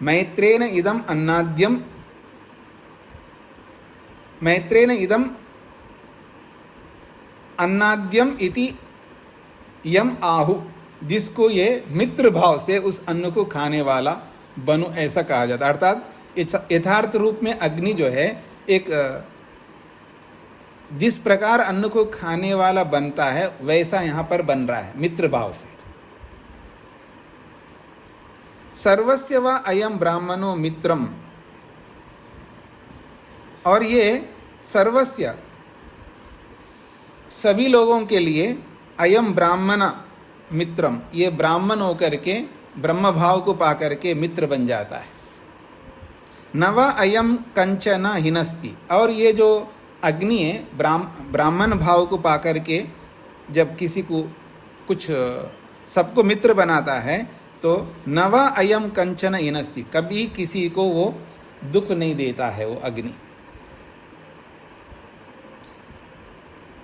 मैत्रेण इदम अन्नाद्यम, मैत्रेण इदम अन्नाद्यम इति यम आहु, जिसको ये मित्र भाव से उस अन्न को खाने वाला बनु, ऐसा कहा जाता है। अर्थात यथार्थ रूप में अग्नि जो है एक जिस प्रकार अन्न को खाने वाला बनता है वैसा यहाँ पर बन रहा है मित्र भाव से। सर्वस्य वा अयम ब्राह्मणो मित्रम, और ये सर्वस्य सभी लोगों के लिए, अयम ब्राह्मण मित्रम, ये ब्राह्मण होकर के ब्रह्म भाव को पा करके मित्र बन जाता है। नवा अयम कंचन हिनस्ति, और ये जो अग्नि है ब्राह्मण भाव को पा करके जब किसी को कुछ सबको मित्र बनाता है तो नवा अयम कंचन हिनस्ति, कभी किसी को वो दुख नहीं देता है वो अग्नि।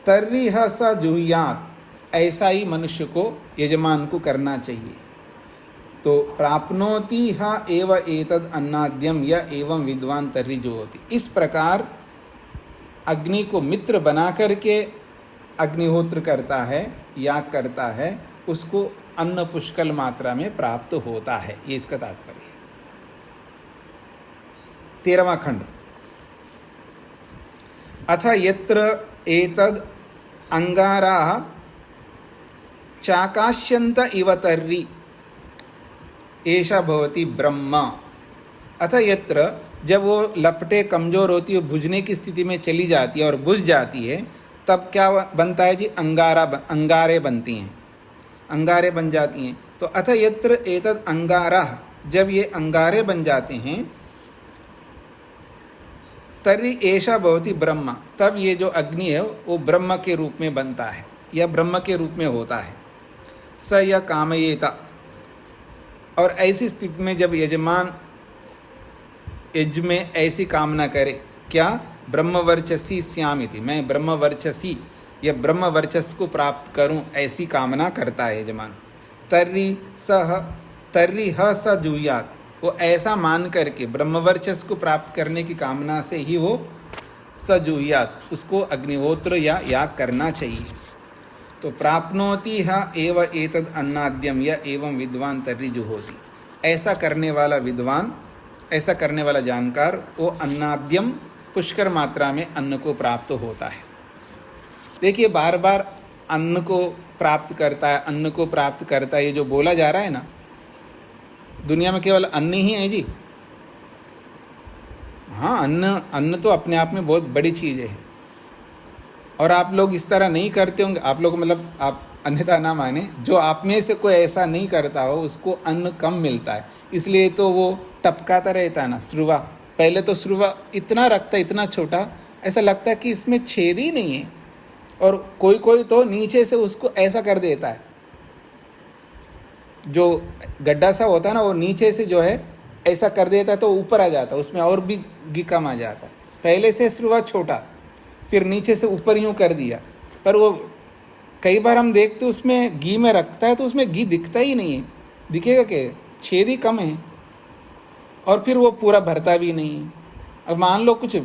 तर्हि ह स जुह्यात्, ऐसा ही मनुष्य को, यजमान को करना चाहिए। तो प्राप्नोति ह एव एतद् अन्नाद्यम य एवं विद्वान तर्हि जुहोति, इस प्रकार अग्नि को मित्र बना करके अग्निहोत्र करता है, याग करता है, उसको अन्न पुष्कल मात्रा में प्राप्त होता है, ये इसका तात्पर्य है। 13वां खंड। अथ यत्र एतद् अंगाराः चाकाश्यन्त इव तर्हि एषा भवति ब्रह्म। अथ यत्र, जब वो लपटें कमज़ोर होती है, बुझने की स्थिति में चली जाती है और बुझ जाती है, तब क्या बनता है जी? अंगारे बनती हैं, अंगारे बन जाती हैं। तो अथ यत्र एतद् अंगारः, जब ये अंगारे बन जाते हैं, तर्हि एषा भवति ब्रह्म, तब ये जो अग्नि है वो ब्रह्म के रूप में बनता है या ब्रह्म के रूप में होता है। स य कामयेत, और ऐसी स्थिति में जब यजमान यज्ञ में ऐसी कामना करे, क्या? ब्रह्मवर्चसी स्यामिति, मैं ब्रह्मवर्चसी या ब्रह्म वर्चस्व को प्राप्त करूं, ऐसी कामना करता है यजमान। तर्री ह स जूयात, वो ऐसा मान करके ब्रह्म वर्चस्व को प्राप्त करने की कामना से ही वो सजूयात, उसको अग्निहोत्र या याग करना चाहिए। तो प्राप्नोति ह एव एतद अन्नाद्यम या एवं विद्वान तर्री जुहोति, ऐसा करने वाला विद्वान, ऐसा करने वाला जानकार, वो अन्नाद्यम पुष्कर मात्रा में अन्न को प्राप्त होता है। देखिए बार बार अन्न को प्राप्त करता है, अन्न को प्राप्त करता है, ये जो बोला जा रहा है ना, दुनिया में केवल अन्न ही है जी। हाँ, अन्न तो अपने आप में बहुत बड़ी चीज़ है। और आप लोग इस तरह नहीं करते होंगे, आप लोग मतलब आप अन्यथा ना माने, जो आप में से कोई ऐसा नहीं करता हो उसको अन्न कम मिलता है, इसलिए तो वो टपकाता रहता है ना स्रुवा। पहले तो स्रुवा इतना रखता है, इतना छोटा, ऐसा लगता है कि इसमें छेद ही नहीं है। और कोई कोई तो नीचे से उसको ऐसा कर देता है, जो गड्ढा सा होता है ना, वो नीचे से जो है ऐसा कर देता है तो ऊपर आ जाता है, उसमें और भी घी कम आ जाता है। पहले से स्रुवा छोटा, फिर नीचे से ऊपर यूँ कर दिया। पर वो कई बार हम देखते उसमें घी में रखता है तो उसमें घी दिखता ही नहीं है, दिखेगा क्या, छेद ही कम है, और फिर वो पूरा भरता भी नहीं है। अब मान लो कुछ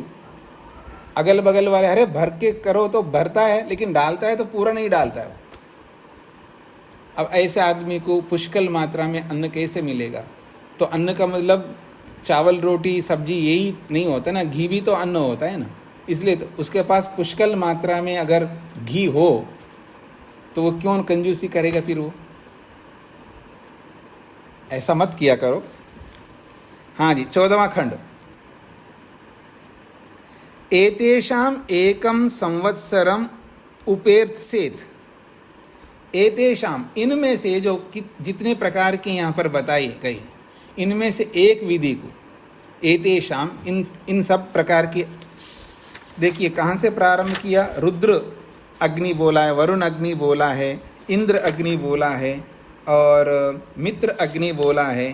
अगल बगल वाले अरे भर के करो तो भरता है, लेकिन डालता है तो पूरा नहीं डालता है। अब ऐसे आदमी को पुष्कल मात्रा में अन्न कैसे मिलेगा? तो अन्न का मतलब चावल रोटी सब्जी यही नहीं होता ना, घी भी तो अन्न होता है ना। इसलिए तो उसके पास पुष्कल मात्रा में अगर घी हो तो वो क्यों कंजूसी करेगा? फिर वो ऐसा मत किया करो। हाँ जी, 14वां खंड। एतेषाम एकम संवत्सरम उपेत्सेत। एतेषाम, इनमें से जो जितने प्रकार की यहाँ पर बताई गई, इनमें से एक विधि को, एतेषाम, इन सब प्रकार की, देखिए कहाँ से प्रारंभ किया। रुद्र अग्नि बोला है, वरुण अग्नि बोला है, इंद्र अग्नि बोला है, और मित्र अग्नि बोला है,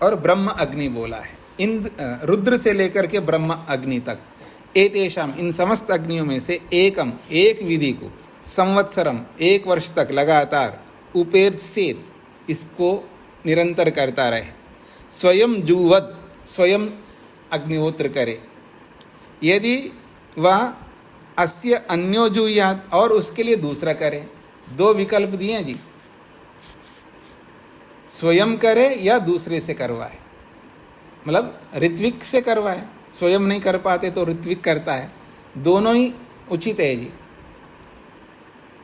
और ब्रह्म अग्नि बोला है। रुद्र से लेकर के ब्रह्म अग्नि तक, एतेषाम, इन समस्त अग्नियों में से एकम, एक विधि को, संवत्सरम, एक वर्ष तक लगातार, उपेत्सेत, इसको निरंतर करता रहे, स्वयं जुवद, स्वयं अग्निहोत्र करे, यदि वह अस्य अन्यो जुयात, और उसके लिए दूसरा करे। दो विकल्प दिए जी, स्वयं करे या दूसरे से करवाए, मतलब ऋत्विक से करवाए। स्वयं नहीं कर पाते तो ऋत्विक करता है, दोनों ही उचित है जी।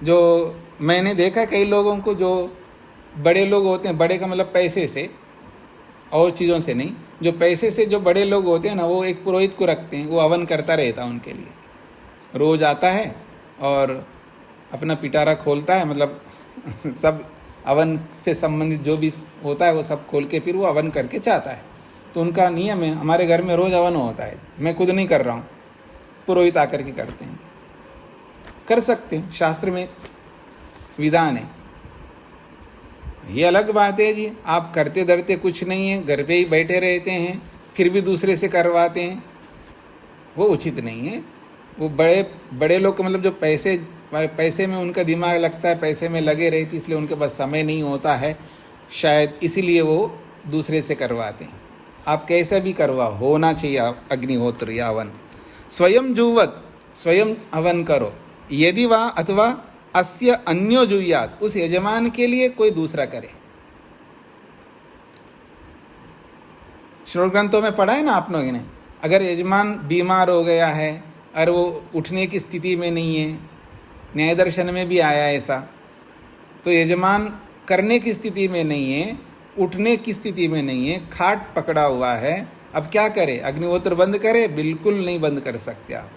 जो मैंने देखा कई लोगों को, जो बड़े लोग होते हैं, बड़े का मतलब पैसे से और चीज़ों से नहीं, जो पैसे से जो बड़े लोग होते हैं ना, वो एक पुरोहित को रखते हैं, वो हवन करता रहता है उनके लिए। रोज़ आता है और अपना पिटारा खोलता है, मतलब सब हवन से संबंधित जो भी होता है वो सब खोल के फिर वो हवन करके चाहता है। तो उनका नियम है, हमारे घर में रोज़ हवन होता है, मैं खुद नहीं कर रहा हूँ, पुरोहित आकर के करते हैं। कर सकते हैं, शास्त्र में विधान है। ये अलग बात है जी, आप करते धरते कुछ नहीं है, घर पे ही बैठे रहते हैं, फिर भी दूसरे से करवाते हैं, वो उचित नहीं है। वो बड़े लोग मतलब जो पैसे में उनका दिमाग लगता है, पैसे में लगे रहती, इसलिए उनके पास समय नहीं होता है शायद, इसीलिए वो दूसरे से करवाते हैं। आप कैसे भी करवाओ, होना चाहिए अग्निहोत्र या हवन। स्वयं जुवत, स्वयं हवन करो, यदि वह अथवा अस्य अन्यो जुयात, उस यजमान के लिए कोई दूसरा करे। श्लोक ग्रंथों में पढ़ा है ना आप लोगों ने, अगर यजमान बीमार हो गया है और वो उठने की स्थिति में नहीं है, न्याय दर्शन में भी आया ऐसा, तो यजमान करने की स्थिति में नहीं है, उठने की स्थिति में नहीं है, खाट पकड़ा हुआ है, अब क्या करे? अग्निहोत्र बंद करे? बिल्कुल नहीं बंद कर सकते आप।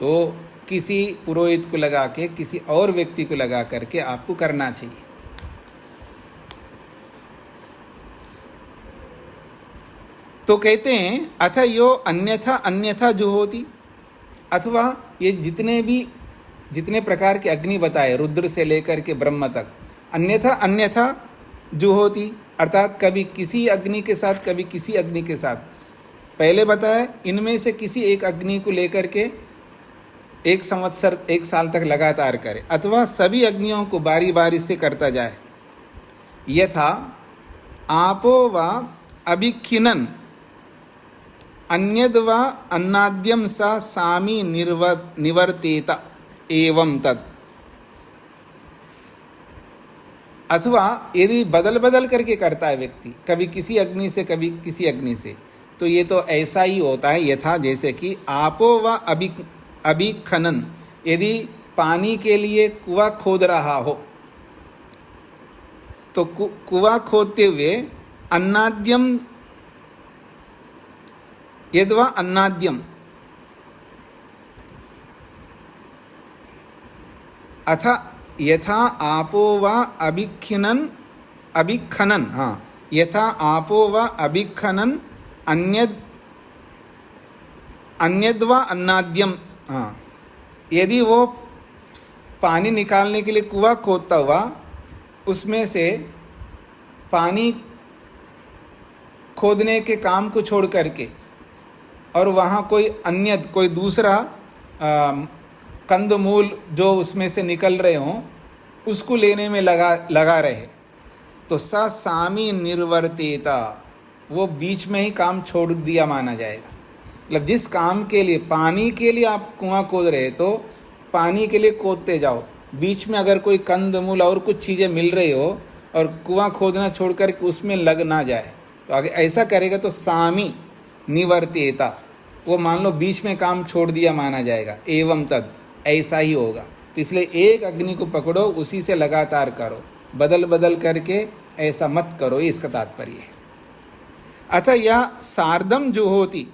तो किसी पुरोहित को लगा के, किसी और व्यक्ति को लगा करके आपको करना चाहिए। तो कहते हैं अथ यो अन्यथा अन्यथा जुहोति, अथवा ये जितने प्रकार के अग्नि बताए, रुद्र से लेकर के ब्रह्म तक, अन्यथा अन्यथा जुहोति, अर्थात कभी किसी अग्नि के साथ, कभी किसी अग्नि के साथ। पहले बताया इनमें से किसी एक अग्नि को लेकर के 1 संवत्सर 1 साल तक लगातार करे, अथवा सभी अग्नियों को बारी बारी से करता जाए। यथा आपो वा अभिखिनन अन्यद वा अन्नाद्यम सा सामी निवर्तेत एवं तद। अथवा यदि बदल बदल करके करता है व्यक्ति, कभी किसी अग्नि से कभी किसी अग्नि से, तो ये तो ऐसा ही होता है। यथा जैसे कि आपो व अभिखनन, यदि पानी के लिए कुआं खोद रहा हो तो कुआं खोदते हुए अन्नाद्यम यद्वा अन्नाद्यम अथ यथा आपो वा अभिखनन हाँ यथा आपो वा अभिखनन अन्यद्वा अन्नाद्यम हाँ, यदि वो पानी निकालने के लिए कुआं खोदता हुआ उसमें से पानी खोदने के काम को छोड़ करके और वहाँ कोई अन्य कोई दूसरा कंदमूल जो उसमें से निकल रहे हों उसको लेने में लगा रहे, तो सा सामी निर्वर्तेता, वो बीच में ही काम छोड़ दिया माना जाएगा। मतलब जिस काम के लिए, पानी के लिए आप कुआं खोद रहे तो पानी के लिए खोदते जाओ, बीच में अगर कोई कंदमूल और कुछ चीज़ें मिल रही हो और कुआं खोदना छोड़ कर उसमें लग ना जाए, तो अगर ऐसा करेगा तो सामी निवर्तेता, वो मान लो बीच में काम छोड़ दिया माना जाएगा। एवं तद, ऐसा ही होगा। तो इसलिए एक अग्नि को पकड़ो, उसी से लगातार करो, बदल बदल करके ऐसा मत करो, ये इसका तात्पर्य है। अथ यह सार्धम जो होती,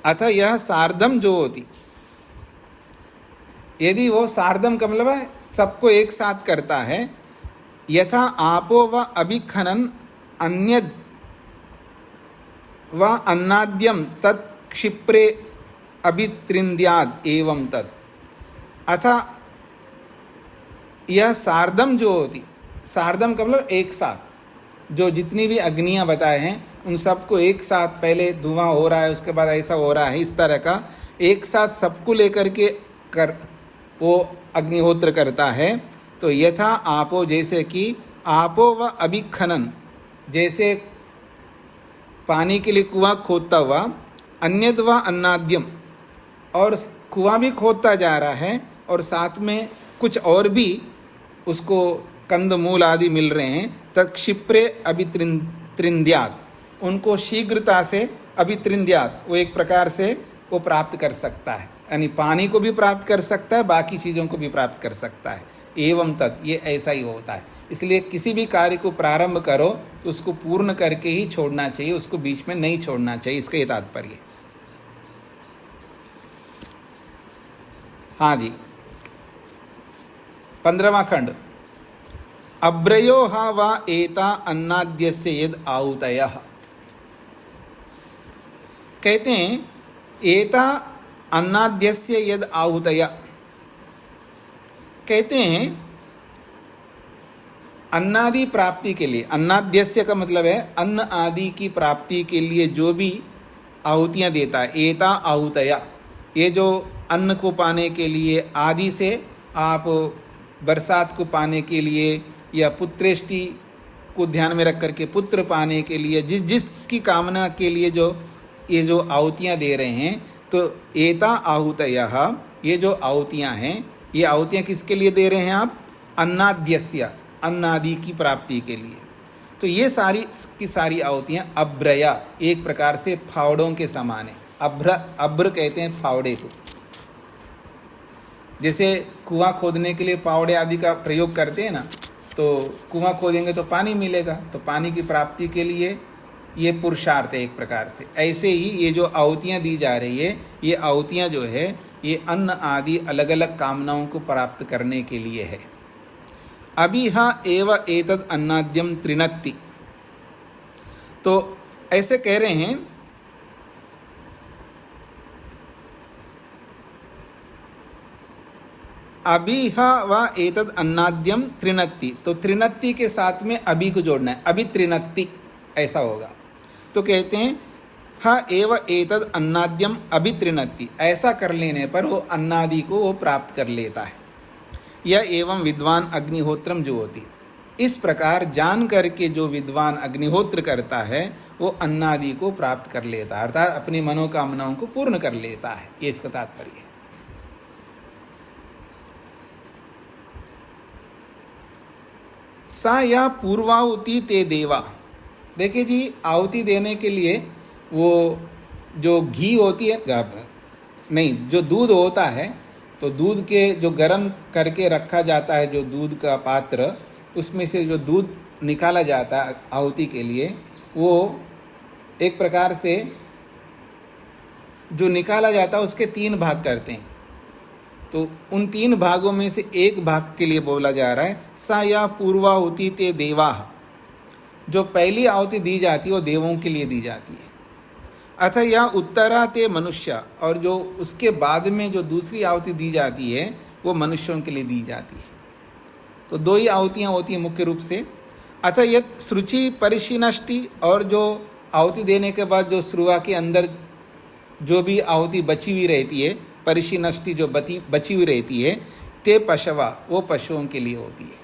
अथ यह सार्धम जो होती, यदि वो सार्धम का मतलब है सबको एक साथ करता है। यथा आपो व अभिखनन अन्यद व अन्नाद्यम तत् क्षिप्रे अभित्रिन्द्याद एवं तत्। अथा यह सार्धम जो होती, सार्धम का मतलब एक साथ, जो जितनी भी अग्नियां बताए हैं उन सबको एक साथ, पहले धुआं हो रहा है उसके बाद ऐसा हो रहा है, इस तरह का एक साथ सबको लेकर के कर वो अग्निहोत्र करता है। तो यथा आपो, जैसे कि आपो व अभिखनन, जैसे पानी के लिए कुआं खोदता हुआ, अन्यद व अन्नाद्यम, और कुआं भी खोदता जा रहा है और साथ में कुछ और भी उसको कंदमूल आदि मिल रहे हैं। तत्क्षिप्रे अभित्रिन्द्यात, उनको शीघ्रता से अभित्रिन्द्यात, वो एक प्रकार से वो प्राप्त कर सकता है, यानी पानी को भी प्राप्त कर सकता है, बाकी चीज़ों को भी प्राप्त कर सकता है। एवं तत्, ये ऐसा ही होता है। इसलिए किसी भी कार्य को प्रारंभ करो तो उसको पूर्ण करके ही छोड़ना चाहिए, उसको बीच में नहीं छोड़ना चाहिए, इसका ये तात्पर्य। हाँ जी, 15वां खंड। अब्रयो हा वा एता अन्नाद्यस्य यद आहुतयः। कहते हैं एता अन्नाद्यस्य यद आहुतय, कहते हैं अन्नादि प्राप्ति के लिए, अन्नाद्यस्य का मतलब है अन्न आदि की प्राप्ति के लिए जो भी आहुतियाँ देता है। एता आहुतया, ये जो अन्न को पाने के लिए, आदि से आप बरसात को पाने के लिए या पुत्रेष्टि को ध्यान में रख करके पुत्र पाने के लिए, जिसकी कामना के लिए जो ये जो आहुतियाँ दे रहे हैं, तो एता आहुतयः, ये जो आहुतियाँ हैं, ये आहुतियाँ किसके लिए दे रहे हैं आप? अन्नाद्यस्य, अन्नादि की प्राप्ति के लिए। तो ये सारी की सारी आहुतियाँ अब्रया, एक प्रकार से फावड़ों के समान है। अब्र कहते हैं फावड़े को। जैसे कुआं खोदने के लिए फावड़े आदि का प्रयोग करते हैं ना, तो कुआं खोदेंगे तो पानी मिलेगा, तो पानी की प्राप्ति के लिए ये पुरुषार्थ है एक प्रकार से। ऐसे ही ये जो आहुतियाँ दी जा रही है, ये आहुतियाँ जो है ये अन्न आदि अलग अलग कामनाओं को प्राप्त करने के लिए है। अभिहा एव एतद अन्नाद्यम त्रिनत्ति, तो ऐसे कह रहे हैं अभिहा व एतद अन्नाद्यम त्रिनत्ति, तो त्रिनत्ति के साथ में अभी को जोड़ना है, अभी त्रिनत्ति ऐसा होगा। तो कहते हैं हाँ एव एतद अन्नाद्यम अभितृणति, ऐसा कर लेने पर वो अन्नादि को वो प्राप्त कर लेता है। यह एवं विद्वान अग्निहोत्रम जुहोति, इस प्रकार जान करके जो विद्वान अग्निहोत्र करता है वो अन्नादि को प्राप्त कर लेता है, अर्थात अपनी मनोकामनाओं को पूर्ण कर लेता है। ये इसका तात्पर्य है। सा या पूर्वाहुति ते देवा, देखिए जी, आहुति देने के लिए वो जो घी होती है, नहीं, जो दूध होता है, तो दूध के जो गर्म करके रखा जाता है, जो दूध का पात्र, उसमें से जो दूध निकाला जाता है आहुति के लिए, वो एक प्रकार से जो निकाला जाता है उसके 3 भाग करते हैं। तो उन 3 भागों में से एक भाग के लिए बोला जा रहा है सा या पूर्वाहुति ते देवाः, जो पहली आहुति दी जाती है वो देवों के लिए दी जाती है। अथ या उत्तरा ते मनुष्य, और जो उसके बाद में जो दूसरी आहुति दी जाती है वो मनुष्यों के लिए दी जाती है। तो 2 ही आहुतियाँ होती हैं मुख्य रूप से। अथ यत श्रुचि परिशिनष्टि, और जो आहुति देने के बाद जो श्रुवा के अंदर जो भी आहुति बची हुई रहती है, परिशिनष्टि जो बची हुई रहती है, ते पशवा, वो पशुओं के लिए होती है।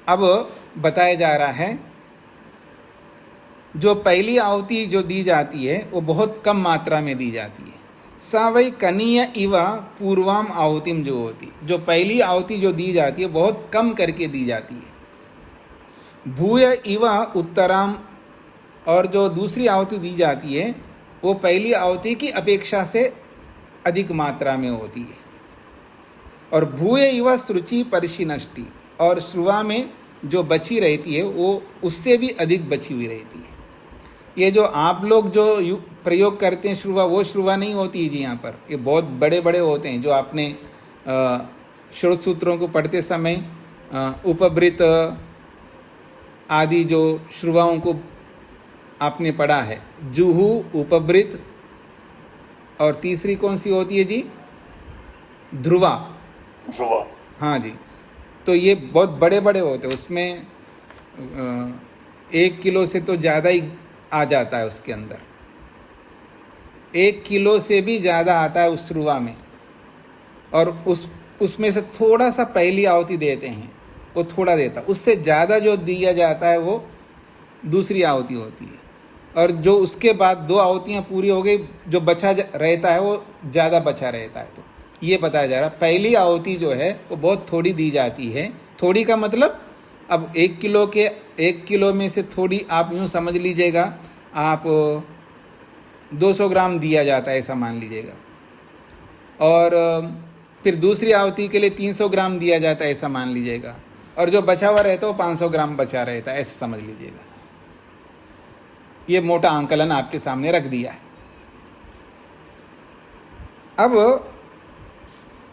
अब बताया जा रहा है जो पहली आहुति जो दी जाती है वो बहुत कम मात्रा में दी जाती है। सा वै कनीय इवा पूर्वाम आहुतिम जो होती, जो पहली आहुति जो दी जाती है बहुत कम करके दी जाती है। भूय इवा उत्तराम, और जो दूसरी आहुति दी जाती है वो पहली आहुति की अपेक्षा से अधिक मात्रा में होती है। और भूय इवा श्रुचि परिशिनष्टि, और श्रुवा में जो बची रहती है वो उससे भी अधिक बची हुई रहती है। ये जो आप लोग जो प्रयोग करते हैं श्रुवा, वो श्रुवा नहीं होती है जी यहाँ पर, ये बहुत बड़े बड़े होते हैं। जो आपने श्रोत सूत्रों को पढ़ते समय उपबृत आदि जो श्रुवाओं को आपने पढ़ा है, जुहू, उपबृत, और तीसरी कौन सी होती है जी? ध्रुवा। हाँ जी, तो ये बहुत बड़े बड़े होते हैं, उसमें 1 किलो से तो ज़्यादा ही आ जाता है उसके अंदर, 1 किलो से भी ज़्यादा आता है उस श्रुवा में। और उसमें से थोड़ा सा पहली आहुति देते हैं, वो थोड़ा देता, उससे ज़्यादा जो दिया जाता है वो दूसरी आहुति होती है। और जो उसके बाद 2 आहुतियाँ पूरी हो गई, जो बचा रहता है वो ज़्यादा बचा रहता है। तो ये बताया जा रहा है पहली आहुति जो है वो बहुत थोड़ी दी जाती है। थोड़ी का मतलब, अब 1 किलो में से थोड़ी आप यूँ समझ लीजिएगा, आप 200 ग्राम दिया जाता है ऐसा मान लीजिएगा, और फिर दूसरी आहुति के लिए 300 ग्राम दिया जाता है ऐसा मान लीजिएगा, और जो बचा हुआ रहता है वो 500 ग्राम बचा रहता है ऐसा समझ लीजिएगा। ये मोटा आंकलन आपके सामने रख दिया है। अब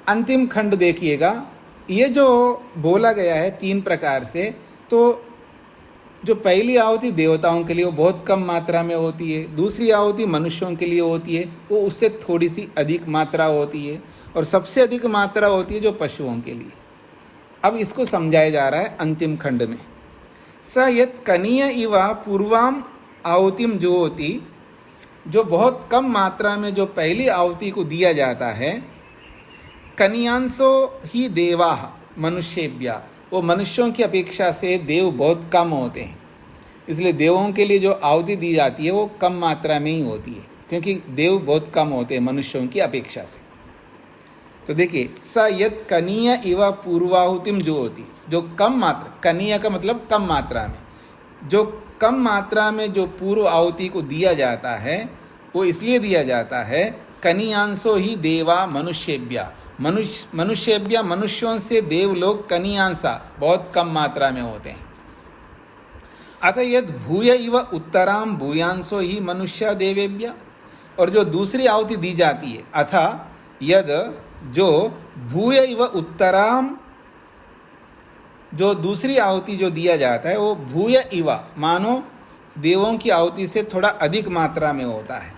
अंतिम खंड देखिएगा, ये जो बोला गया है 3 प्रकार से, तो जो पहली आहुति देवताओं के लिए वो बहुत कम मात्रा में होती है, दूसरी आहुति मनुष्यों के लिए होती है, वो उससे थोड़ी सी अधिक मात्रा होती है, और सबसे अधिक मात्रा होती है जो पशुओं के लिए। अब इसको समझाया जा रहा है अंतिम खंड में। स यत् कनीय इवा पूर्वाम आहुतिम जो होती, जो बहुत कम मात्रा में जो पहली आहुति को दिया जाता है, कनियांसो ही देवाः मनुष्येभ्यः, वो मनुष्यों की अपेक्षा से देव बहुत कम होते हैं, इसलिए देवों के लिए जो आहुति दी जाती है वो कम मात्रा में ही होती है, क्योंकि देव बहुत कम होते हैं मनुष्यों की अपेक्षा से। तो देखिए, स यत् कनीय इवा पूर्वाहुतिम जो होती, जो कम मात्रा, कनीय का मतलब कम मात्रा में, जो कम मात्रा में जो पूर्व आहुति को दिया जाता है वो इसलिए दिया जाता है कनियांसो ही देवा मनुष्येभ्यः, मनुष्येभ्यः मनुष्यों से देव लोग कनियांसा बहुत कम मात्रा में होते हैं। अतः यद भूय इव उत्तराम भूयांसो ही मनुष्य देवेभ्यः, और जो दूसरी आहुति दी जाती है, अतः यद जो भूय इव उत्तराम, जो दूसरी आहुति जो दिया जाता है वो भूय इवा, मानो देवों की आहुति से थोड़ा अधिक मात्रा में होता है,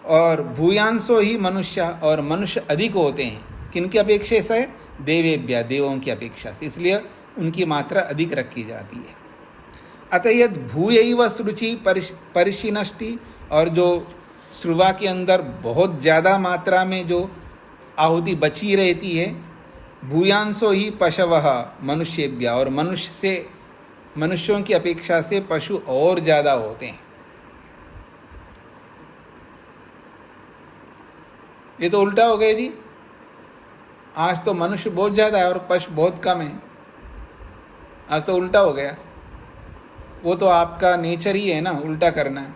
और भूयांसो ही मनुष्य, और मनुष्य अधिक होते हैं किनकी अपेक्षा से? देवेभ्यः, देवों की अपेक्षा से, इसलिए उनकी मात्रा अधिक रखी जाती है। अतः यद भूयैव शुचि परिशिनष्टि, और जो श्रुवा के अंदर बहुत ज़्यादा मात्रा में जो आहुति बची रहती है, भूयांसो ही पशवः मनुष्येभ्य, और मनुष्यों की अपेक्षा से पशु और ज़्यादा होते हैं। ये तो उल्टा हो गया जी। आज तो मनुष्य बहुत ज़्यादा है और पशु बहुत कम है। आज तो उल्टा हो गया। वो तो आपका नेचर ही है ना, उल्टा करना है,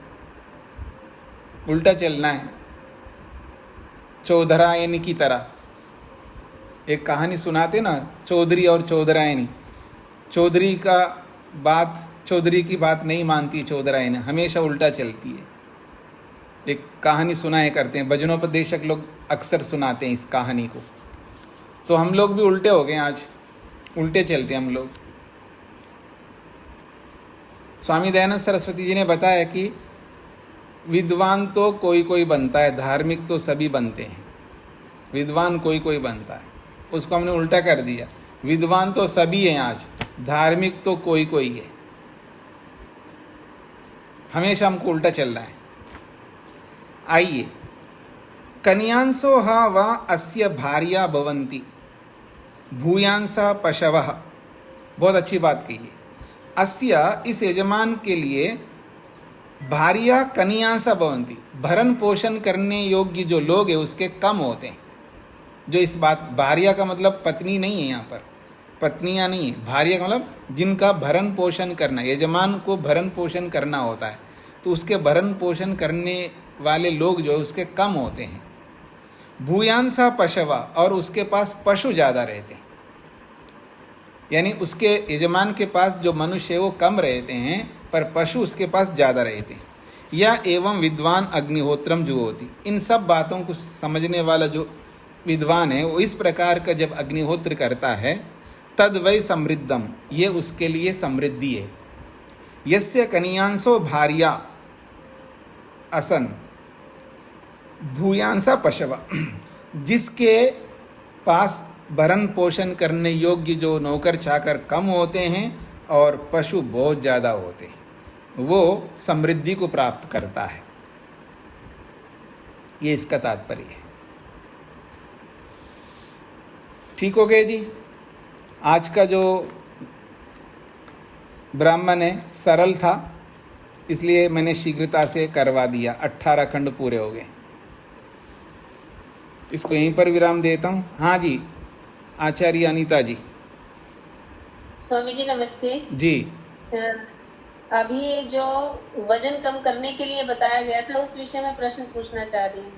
उल्टा चलना है, चौधरायनी की तरह। एक कहानी सुनाते ना, चौधरी और चौधरायनी। चौधरी की बात नहीं मानती चौधरायनी, हमेशा उल्टा चलती है। एक कहानी सुनाए करते हैं, भजनोपदेशक लोग अक्सर सुनाते हैं इस कहानी को। तो हम लोग भी उल्टे हो गए आज, उल्टे चलते हैं हम लोग। स्वामी दयानंद सरस्वती जी ने बताया कि विद्वान तो कोई कोई बनता है, धार्मिक तो सभी बनते हैं। विद्वान कोई कोई बनता है, उसको हमने उल्टा कर दिया। विद्वान तो सभी हैं आज, धार्मिक तो कोई कोई है। हमेशा हमको उल्टा चलना है। आइए, कन्यांसो हा वा अस्य भार्या भवन्ति भूयांसा पशवः। बहुत अच्छी बात कही है। अस्य, इस यजमान के लिए, भार्या कन्यांसा भवन्ति, भरण पोषण करने योग्य जो लोग हैं उसके कम होते हैं। जो इस बात, भार्या का मतलब पत्नी नहीं है, यहाँ पर पत्नियाँ नहीं है। भार्या का मतलब जिनका भरण पोषण करना, यजमान को भरण पोषण करना होता है, तो उसके भरण पोषण करने वाले लोग जो है उसके कम होते हैं। भूयांसा पशवा, और उसके पास पशु ज़्यादा रहते हैं। यानी उसके यजमान के पास जो मनुष्य है वो कम रहते हैं, पर पशु उसके पास ज़्यादा रहते हैं। या एवं विद्वान अग्निहोत्रम जुहोति। इन सब बातों को समझने वाला जो विद्वान है वो इस प्रकार का जब अग्निहोत्र करता है, तद वै समृद्धम, ये उसके लिए समृद्धि है। यस्य कन्यांसो भार्या असन भूयांसा पशवा, जिसके पास भरण पोषण करने योग्य जो नौकर चाकर कम होते हैं और पशु बहुत ज़्यादा होते हैं, वो समृद्धि को प्राप्त करता है। ये इसका तात्पर्य है। ठीक हो गए जी। आज का जो ब्राह्मण है सरल था, इसलिए मैंने शीघ्रता से करवा दिया। 18 खंड पूरे हो गए। इसको यहीं पर विराम देता हूँ। हाँ जी, आचार्य अनीता जी। स्वामी जी नमस्ते जी। अभी जो वजन कम करने के लिए बताया गया था, उस विषय में प्रश्न पूछना चाह रही हूँ।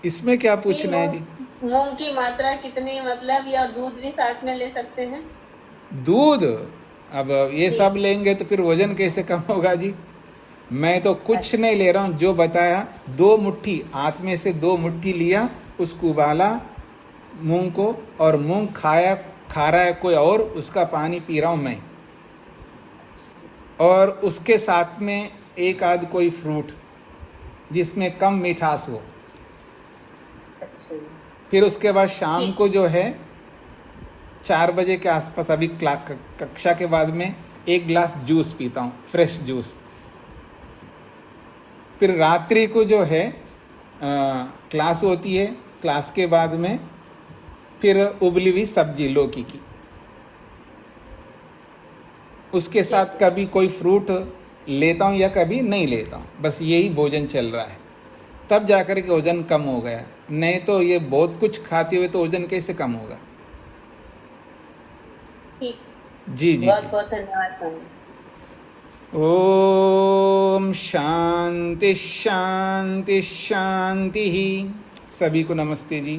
इसमें क्या पूछना है जी? मूंग की मात्रा कितनी, मतलब, या दूध भी साथ में ले सकते हैं? दूध, अब ये सब लेंगे तो फिर वजन कैसे कम होगा जी? मैं तो कुछ नहीं ले रहा हूँ, जो बताया 2 मुट्ठी, हाथ में से 2 मुट्ठी लिया, उसको उबाला मूंग को, और मूंग खा रहा है कोई और, उसका पानी पी रहा हूँ मैं। और उसके साथ में एक आध कोई फ्रूट जिसमें कम मिठास हो। फिर उसके बाद शाम को जो है 4 बजे के आसपास, अभी कक्षा के बाद में 1 गिलास जूस पीता हूँ, फ्रेश जूस। फिर रात्रि को जो है क्लास होती है, क्लास के बाद में फिर उबली हुई सब्जी लौकी की, उसके साथ कभी कोई फ्रूट लेता हूँ या कभी नहीं लेता हूँ। बस यही भोजन चल रहा है। तब जाकर के वजन कम हो गया, नहीं तो ये बहुत कुछ खाते हुए तो वजन कैसे कम होगा? ठीक जी जी, बहुत बहुत धन्यवाद। ओम शांति शांति शांति। सभी को नमस्ते जी।